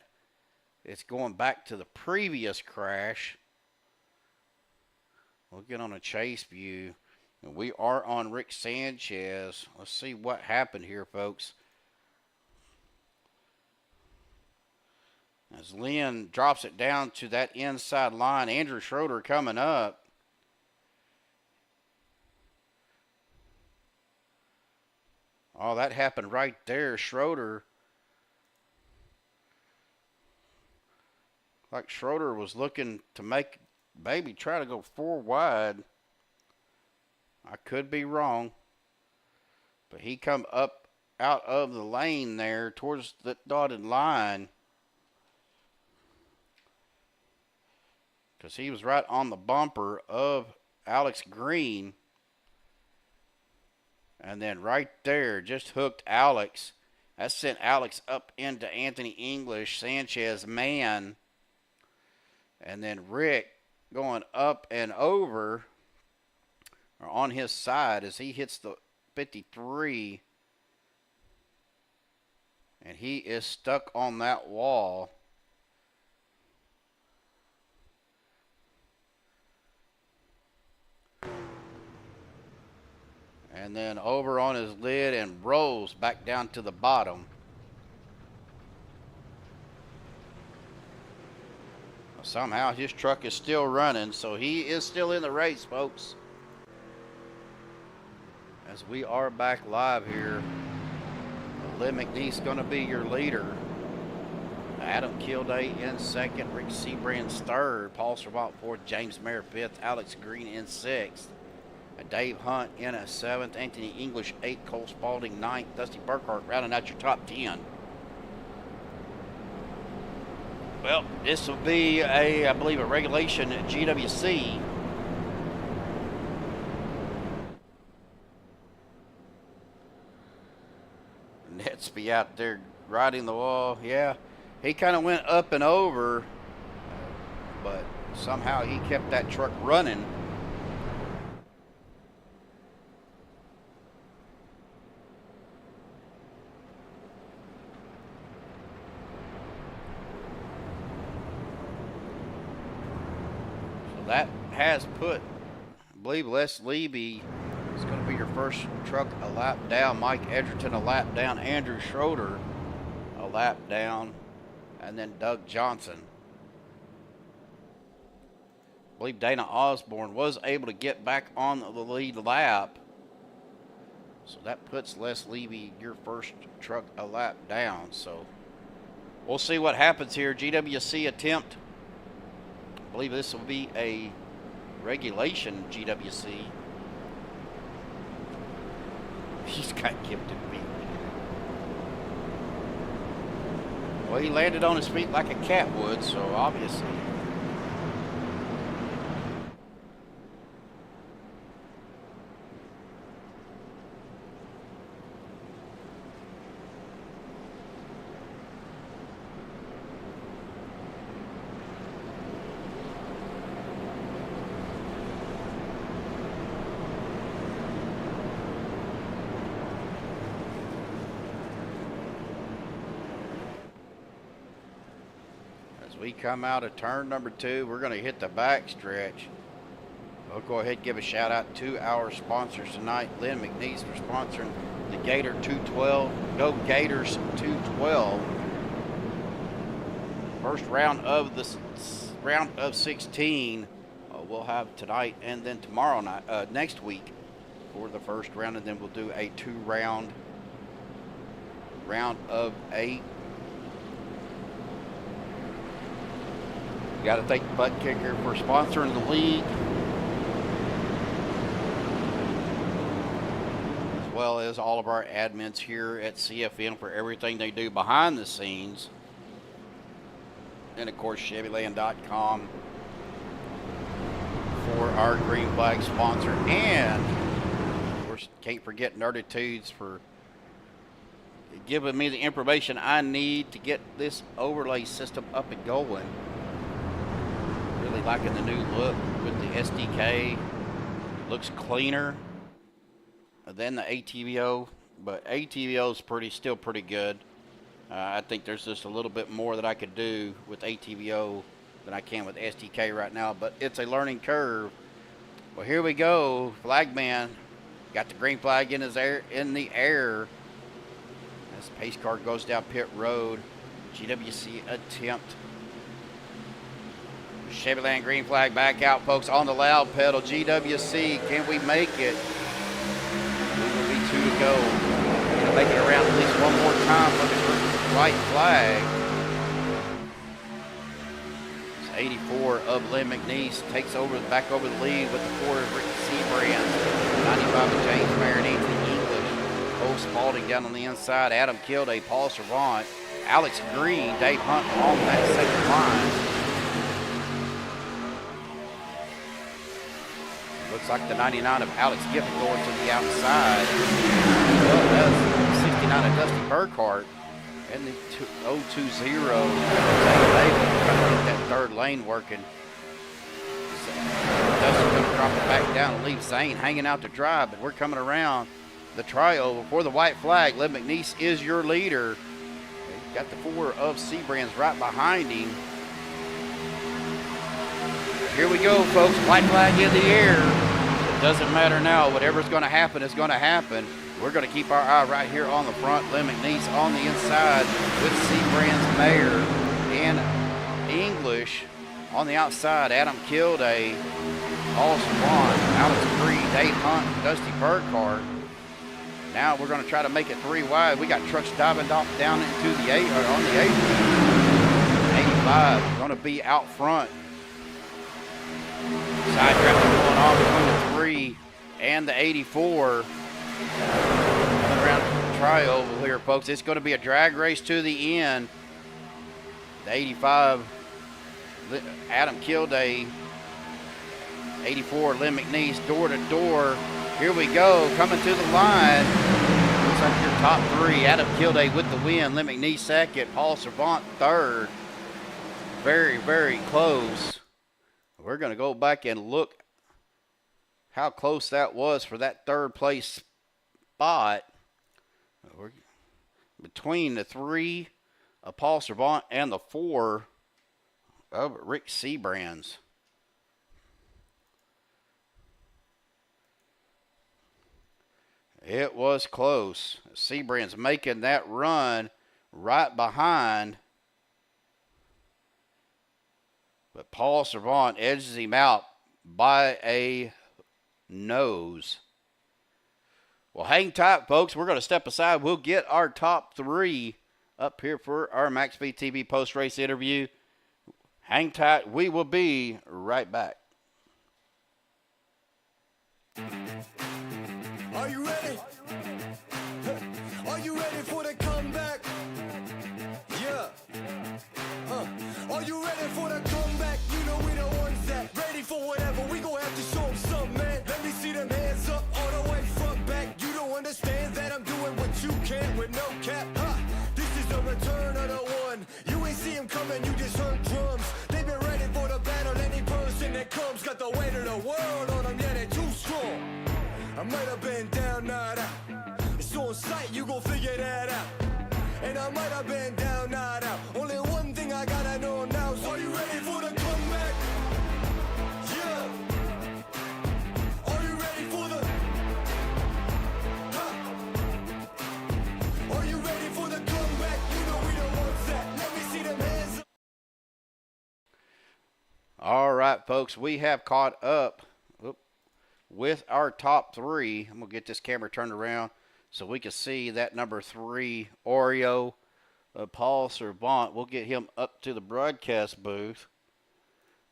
It's going back to the previous crash. We'll get on a chase view. And we are on Rick Sanchez. Let's see what happened here, folks. As Lynn drops it down to that inside line, Andrew Schroeder coming up. Oh, that happened right there. Schroeder. Like Schroeder was looking to maybe try to go 4 wide. I could be wrong. But he come up out of the lane there towards the dotted line. Because he was right on the bumper of Alex Green. And then right there, just hooked Alex. That sent Alex up into Anthony English, Sanchez, Mann. And then Rick going up and over, or on his side, as he hits the 53. And he is stuck on that wall. And then over on his lid and rolls back down to the bottom. Somehow his truck is still running, so he is still in the race, folks. As we are back live here, Len McNeese going to be your leader. Adam Kilday in second, Rick Seabrand's third, Paul Servant fourth, James Mayer fifth, Alex Green in sixth, Dave Hunt in a seventh, Anthony English eighth, Cole Spalding ninth, Dusty Burkhart rounding out your top 10. Well, this will be I believe, a regulation at GWC. Netsby out there riding the wall. Yeah, he kind of went up and over, but somehow he kept that truck running. So that has put, I believe, Les Levy is going to be your first truck a lap down. Mike Edgerton a lap down. Andrew Schroeder a lap down. And then Doug Johnson. I believe Dana Osborne was able to get back on the lead lap. So that puts Les Levy, your first truck a lap down. So we'll see what happens here. GWC attempt. I believe this will be a regulation GWC. He's got gifted feet. Well, he landed on his feet like a cat would, so obviously. We come out of turn number 2. We're going to hit the back stretch. We'll go ahead and give a shout out to our sponsors tonight. Len McNeese for sponsoring the Gator 212. Go Gators 212. First round of the round of 16 we'll have tonight and then tomorrow night, next week for the first round, and then we'll do a 2-round round of 8. Got to thank Buttkicker for sponsoring the league, as well as all of our admins here at CFM for everything they do behind the scenes. And of course, ChevyLand.com for our green flag sponsor. And of course, can't forget Nerditudes for giving me the information I need to get this overlay system up and going. Really liking the new look with the SDK. Looks cleaner than the ATVO, but ATVO is still pretty good. I think there's just a little bit more that I could do with ATVO than I can with SDK right now, but it's a learning curve. Well, here we go. Flagman got the green flag in the air as the pace car goes down pit road. GWC attempt. Chevyland green flag back out, folks, on the loud pedal. GWC, can we make it? We will be 2 to go. Gonna make it around at least one more time for the right flag. It's 84 of Len McNeese takes back over the lead with the 4 of Rick Seabrand. 95 of James Mayer and Anthony English. Cole Spalding down on the inside. Adam Kilday, Paul Servant, Alex Green, Dave Hunt on that second line. Looks like the 99 of Alex Giffen going to the outside. Well, that's 69 of Dusty Burkhart. And the 020 trying to get that third lane working. Dusty's going to drop it back down and leave Zane hanging out to dry, but we're coming around the trioval for the white flag. Len McNeese is your leader. He's got the 4 of Sebrands right behind him. Here we go, folks. White flag in the air. It doesn't matter now. Whatever's going to happen is going to happen. We're going to keep our eye right here on the front. Len McNeese on the inside with Sebrands, Mayer, and English on the outside. Adam Kilday, Paul Swan, Alex Breed, Dave Hunt, Dusty Burkhardt. Now we're going to try to make it 3 wide. We got trucks diving off down into the 8 or on the 8. 85 going to be out front. Side drafting going on between the 3 and the 84. Coming around the trioval here, folks. It's going to be a drag race to the end. The 85, Adam Kilday. 84, Len McNeese, door to door. Here we go, coming to the line. Looks like your top 3. Adam Kilday with the win. Len McNeese second. Paul Servant third. Very, very close. We're going to go back and look how close that was for that 3rd place spot. We're between the 3 of Paul Servant and the 4 of Rick Sebrands. It was close. Sebrands making that run right behind. But Paul Servant edges him out by a nose. Well, hang tight, folks. We're going to step aside. We'll get our top 3 up here for our MaxSpeed TV post-race interview. Hang tight. We will be right back.
Are you ready? Are you ready for the comeback? Yeah. Are you ready for the comeback? You know we the ones that ready for whatever. We gon' have to show them something, man. Let me see them hands up all the way front back. You don't understand that I'm doing what you can't with no cap. This is the return of the one. You ain't see him coming, you just heard drums. They've been ready for the battle. Any person that comes got the weight of the world on them. Yeah, they're too strong. I might have been down, not out. It's on sight, you gon' figure that out. And I might have been down, not out. Only one thing I gotta know now is, are you ready for the comeback? Yeah. Are you ready for the... Are you ready for the comeback? You know we the ones that... Let me see them hands up.
All right, folks, we have caught up with our top 3. I'm going to get this camera turned around so we can see that number 3 Oreo, Paul Servant. We'll get him up to the broadcast booth.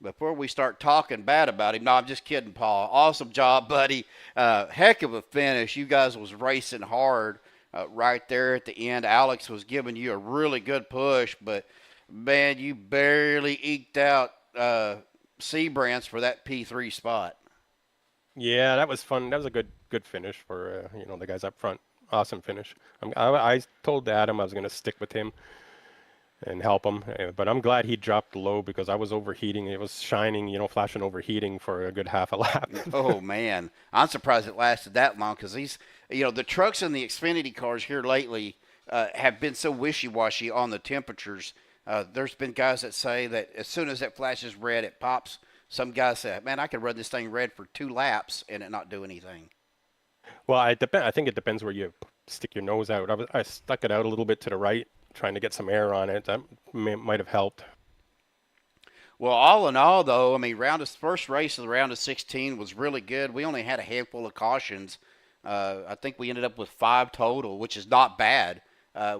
Before we start talking bad about him, no, I'm just kidding, Paul. Awesome job, buddy. Heck of a finish. You guys was racing hard right there at the end. Alex was giving you a really good push, but, man, you barely eked out Sebrands for that P3 spot.
Yeah, that was fun. That was a good finish for the guys up front. Awesome finish. I told Adam I was going to stick with him and help him, but I'm glad he dropped low because I was overheating. It was shining, flashing overheating for a good half a lap.
Oh man, I'm surprised it lasted that long because these, the trucks and the Xfinity cars here lately have been so wishy-washy on the temperatures. There's been guys that say that as soon as that flashes red, it pops. Some guys say, man, I could run this thing red for 2 laps and it not do anything.
Well, I think it depends where you stick your nose out. I stuck it out a little bit to the right, trying to get some air on it. That might have helped.
Well, all in all, though, I mean, first race of the round of 16 was really good. We only had a handful of cautions. I think we ended up with 5 total, which is not bad.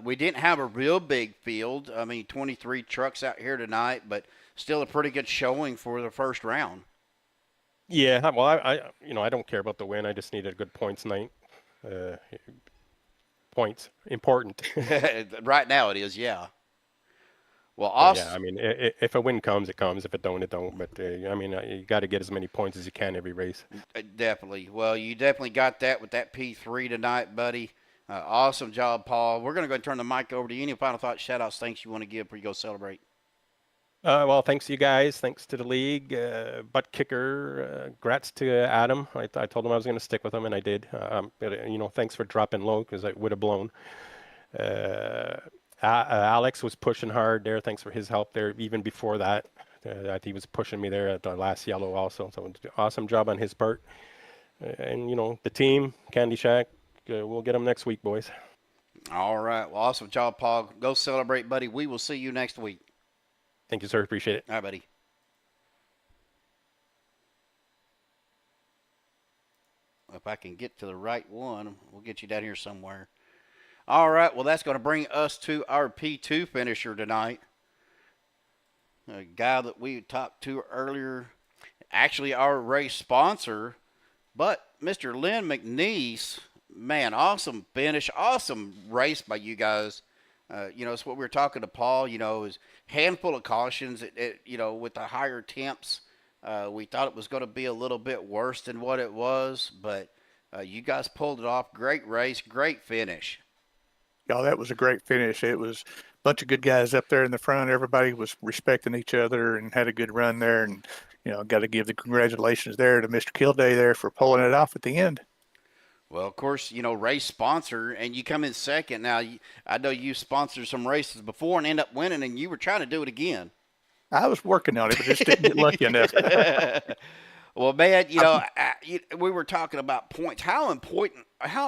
We didn't have a real big field. I mean, 23 trucks out here tonight, but still a pretty good showing for the first round.
Yeah, well, I don't care about the win. I just needed a good points night. Points important.
Right now it is, yeah. Well, awesome.
Yeah, I mean, if a win comes, it comes. If it don't, it don't. But you got to get as many points as you can every race.
Definitely. Well, you definitely got that with that P3 tonight, buddy. Awesome job, Paul. We're going to go and turn the mic over to you. Any final thoughts, shout-outs, thanks you want to give before you go celebrate?
Well, thanks to you guys. Thanks to the league. Buttkicker. Grats to Adam. I told him I was going to stick with him, and I did. Thanks for dropping low because I would have blown. Alex was pushing hard there. Thanks for his help there. Even before that, he was pushing me there at the last yellow also. So awesome job on his part. And the team, Candy Shack. We'll get them next week, boys.
All right. Well, awesome job, Paul. Go celebrate, buddy. We will see you next week.
Thank you, sir. Appreciate it.
All right, buddy. If I can get to the right one, we'll get you down here somewhere. All right. Well, that's going to bring us to our P2 finisher tonight. A guy that we talked to earlier, actually our race sponsor, but Mr. Len McNeese. Man, awesome finish, awesome race by you guys. It's what we were talking to Paul, is handful of cautions, with the higher temps. We thought it was going to be a little bit worse than what it was, but you guys pulled it off. Great race, great finish.
Yeah, that was a great finish. It was a bunch of good guys up there in the front. Everybody was respecting each other and had a good run there. And, got to give the congratulations there to Mr. Kilday there for pulling it off at the end.
Well, of course, race sponsor, and you come in second. Now, I know you sponsored some races before and end up winning, and you were trying to do it again.
I was working on it, but just didn't get lucky enough.
Well, man, we were talking about points. How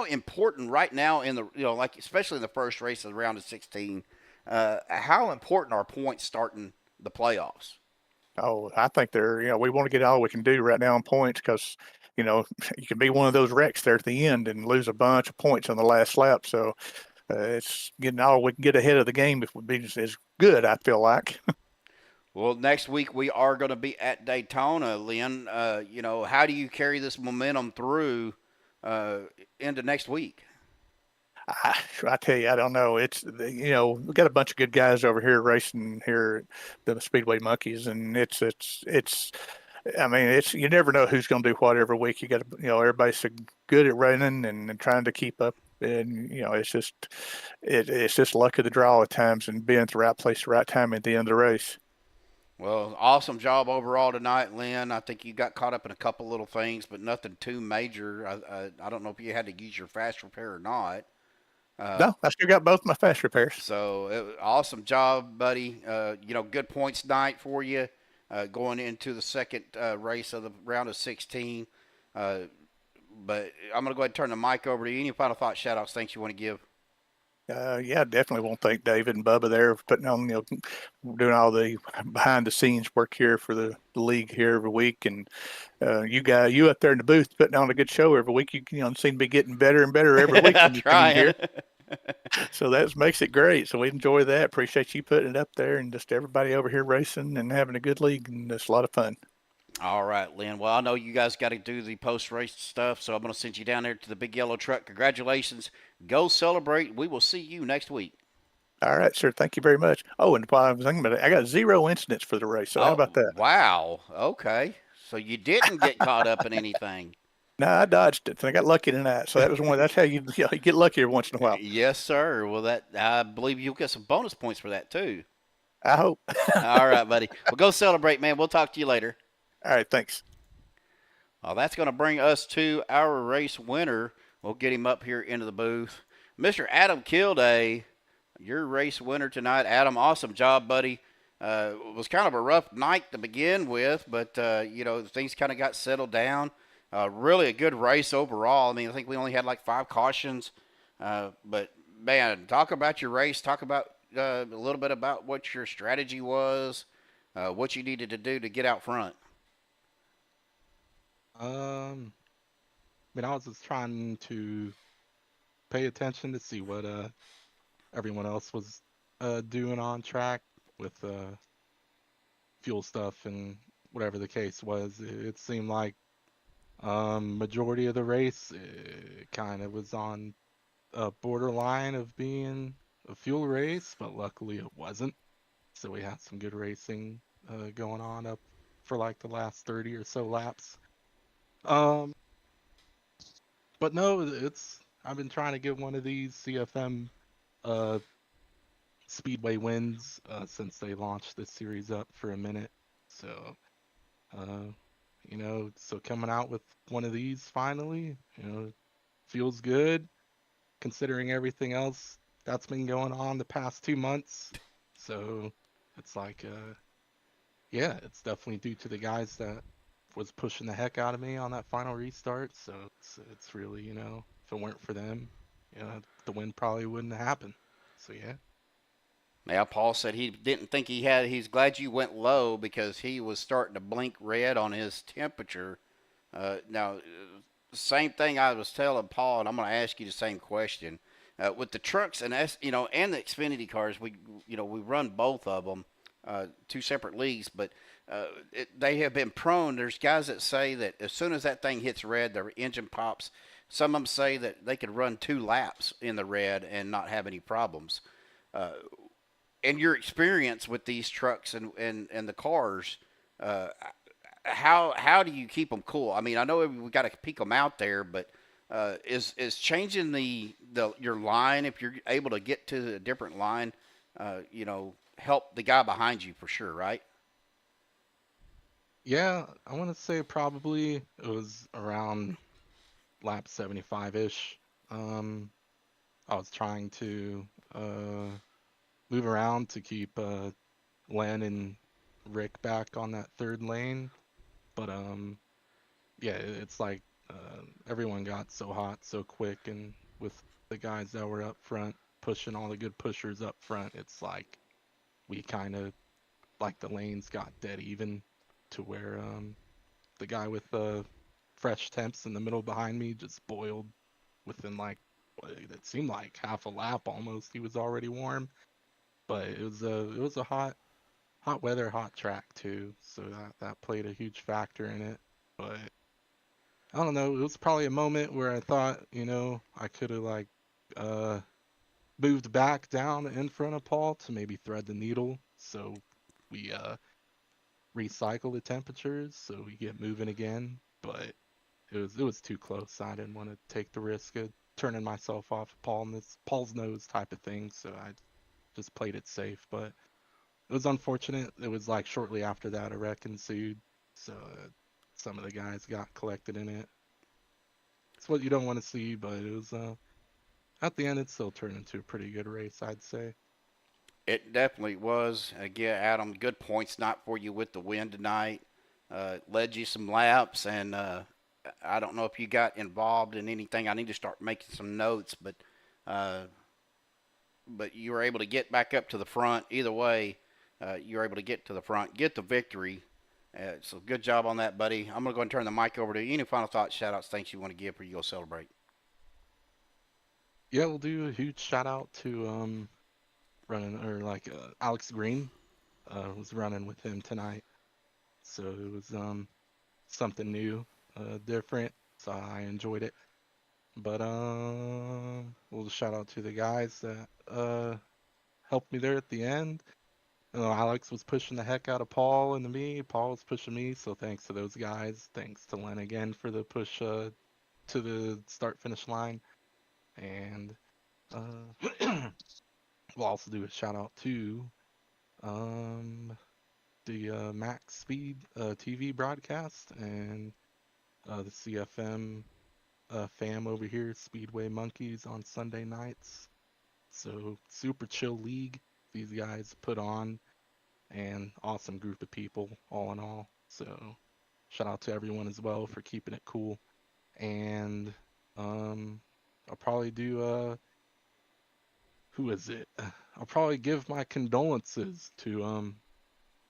important right now in the, especially in the first race of the round of 16, how important are points starting the playoffs?
Oh, I think we want to get all we can do right now on points because, you can be one of those wrecks there at the end and lose a bunch of points on the last lap. So it's getting all we can get ahead of the game if would be as good, I feel like.
Well, next week we are going to be at Daytona, Len. How do you carry this momentum through into next week?
I tell you, I don't know. It's we got a bunch of good guys over here racing here at the Speedway Monkeys, and it's you never know who's going to do what every week. You got to, everybody's so good at running and trying to keep up, and it's just luck of the draw at times and being at the right place, at the right time at the end of the race.
Well, awesome job overall tonight, Len. I think you got caught up in a couple little things, but nothing too major. I don't know if you had to use your fast repair or not.
No, I still got both my fast repairs.
So awesome job, buddy. Good points night for you going into the second race of the round of 16. But I'm going to go ahead and turn the mic over to you. Any final thoughts, shout-outs, things you want to give?
Yeah, definitely want to thank David and Bubba there for putting on, doing all the behind-the-scenes work here for the league here every week. And you up there in the booth putting on a good show every week. You seem to be getting better and better every week when you come in here. So that makes it great. So we enjoy that. Appreciate you putting it up there and just everybody over here racing and having a good league. And it's a lot of fun.
All right, Len. Well, I know you guys got to do the post-race stuff, so I'm going to send you down there to the big yellow truck. Congratulations. Go celebrate. We will see you next week.
All right, sir. Thank you very much. Oh, and while I was thinking about it, I got 0 incidents for the race. So how about that?
Wow. Okay. So you didn't get caught up in anything.
No, I dodged it. And I got lucky tonight. So that was one. That's how you get lucky every once in a while.
Yes, sir. Well, I believe you'll get some bonus points for that, too.
I hope.
All right, buddy. Well, go celebrate, man. We'll talk to you later.
All right, thanks.
Well, that's going to bring us to our race winner. We'll get him up here into the booth. Mr. Adam Kilday, your race winner tonight. Adam, awesome job, buddy. It was kind of a rough night to begin with, but, things kind of got settled down. Really a good race overall. I mean, I think we only had like 5 cautions. But, man, talk about your race. Talk about a little bit about what your strategy was, what you needed to do to get out front.
I was just trying to pay attention to see what everyone else was doing on track with fuel stuff and whatever the case was. It seemed like majority of the race kind of was on a borderline of being a fuel race, but luckily it wasn't. So we had some good racing going on up for like the last 30 or so laps. But no, I've been trying to get one of these CFM Speedway wins since they launched this series up for a minute. So, so coming out with one of these finally, feels good considering everything else that's been going on the past 2 months. So it's like, yeah, it's definitely due to the guys that was pushing the heck out of me on that final restart. So it's really, if it weren't for them, the win probably wouldn't have happened. So yeah.
Yeah, Paul said he didn't think he's glad you went low because he was starting to blink red on his temperature. Now, same thing I was telling Paul, and I'm going to ask you the same question. With the trucks and and the Xfinity cars, we run both of them, 2 separate leagues, but they have been prone. There's guys that say that as soon as that thing hits red, their engine pops. Some of them say that they could run 2 laps in the red and not have any problems. In your experience with these trucks and the cars, how do you keep them cool? I mean, I know we got to peek them out there, but is changing your line, if you're able to get to a different line, help the guy behind you for sure, right?
Yeah, I want to say probably it was around lap 75-ish. I was trying to move around to keep Len and Rick back on that 3rd lane, but yeah, it's like everyone got so hot so quick, and with the guys that were up front pushing all the good pushers up front, it's like we kind of like the lanes got dead even to where the guy with the fresh temps in the middle behind me just boiled within like it seemed like half a lap almost. He was already warm, but it was a hot weather, hot track too, so that played a huge factor in it. But I don't know, it was probably a moment where I thought, I could have like moved back down in front of Paul to maybe thread the needle, so we recycle the temperatures so we get moving again. But it was too close. I didn't want to take the risk of turning myself off Paul's nose type of thing, so I just played it safe. But it was unfortunate. It was like shortly after that a wreck ensued, so some of the guys got collected in it. It's what you don't want to see, but it was at the end it still turned into a pretty good race, I'd say.
It definitely was. Again, Adam, good points not for you with the win tonight. Led you some laps, and I don't know if you got involved in anything. I need to start making some notes, but you were able to get back up to the front. Either way, you were able to get to the front, get the victory. So good job on that, buddy. I'm going to go and turn the mic over to you. Any final thoughts, shout-outs, thanks you want to give before you go celebrate?
Yeah, we'll do a huge shout-out to Alex Green. Was running with him tonight. So it was something new, different, so I enjoyed it. But we'll just shout out to the guys that helped me there at the end. Alex was pushing the heck out of Paul and me. Paul was pushing me, so thanks to those guys. Thanks to Len again for the push to the start-finish line. And we'll also do a shout-out to the MaxSpeed TV broadcast and the CFM fam over here, Speedway Monkeys, on Sunday nights. So super chill league these guys put on, and awesome group of people all in all. So shout out to everyone as well for keeping it cool. And I'll probably do who is it? I'll probably give my condolences to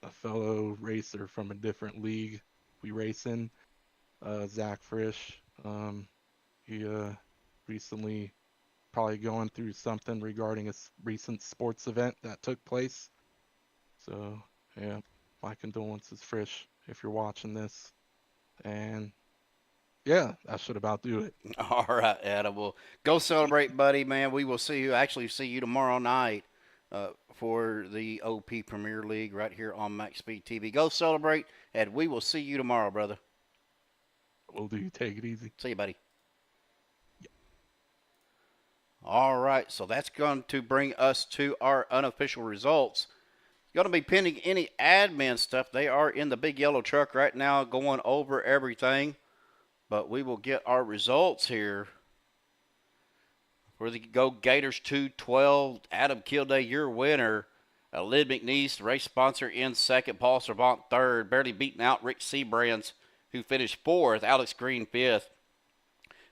a fellow racer from a different league we race in, Zach Frisch. He recently probably going through something regarding a recent sports event that took place. So yeah, my condolences, Frisch, if you're watching this. And yeah, that should about do it.
All right, Adam. Well, go celebrate, buddy, man. We will see you tomorrow night for the OP Premier League right here on MaxSpeed TV. Go celebrate, and we will see you tomorrow, brother.
Will do. Take it easy.
See you, buddy. All right, so that's going to bring us to our unofficial results. Going to be pending any admin stuff. They are in the big yellow truck right now going over everything. But we will get our results here. For the Go Gators 212, Adam Kilday, your winner. Len McNeese, race sponsor, in second. Paul Servant, third. Barely beating out Rick Seabrands, who finished fourth. Alex Green, fifth.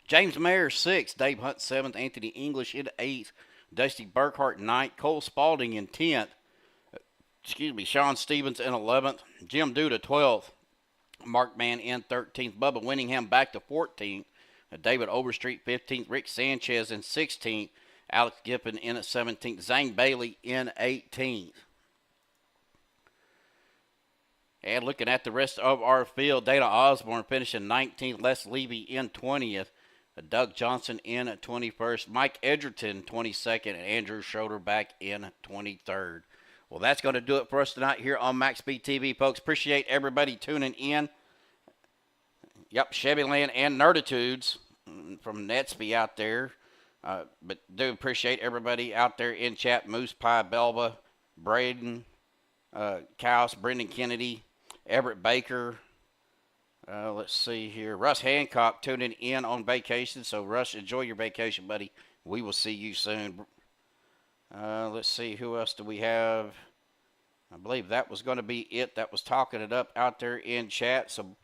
James Mayer, sixth. Dave Hunt, seventh. Anthony English in eighth. Dusty Burkhart, ninth. Cole Spalding in 10th. Sean Stevens in 11th. Jim Duda, 12th. Mark Mann in 13th. Bubba Winningham back to 14th. David Overstreet, 15th. Rick Sanchez in 16th. Alex Giffen in at 17th. Zane Bailey in 18th. And looking at the rest of our field, Dana Osborne finishing 19th. Les Levy in 20th. Doug Johnson in 21st. Mike Edgerton, 22nd. And Andrew Schroeder back in 23rd. Well, that's going to do it for us tonight here on MaxSpeed TV, folks. Appreciate everybody tuning in. Yep, Chevyland and Nerditudes from Netsby out there. But do appreciate everybody out there in chat. Moose Pie, Belva, Braden, Kaus, Brendan Kennedy, Everett Baker. Let's see here. Russ Hancock tuning in on vacation. So, Russ, enjoy your vacation, buddy. We will see you soon. Let's see, who else do we have? I believe that was going to be it. That was talking it up out there in chat. So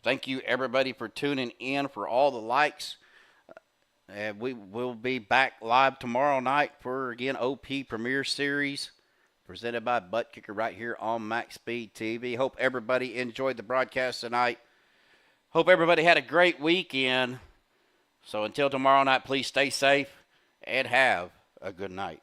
thank you, everybody, for tuning in, for all the likes. And we will be back live tomorrow night for, again, OP Premier Series presented by Buttkicker right here on MaxSpeed TV. Hope everybody enjoyed the broadcast tonight. Hope everybody had a great weekend. So until tomorrow night, please stay safe and have a good night.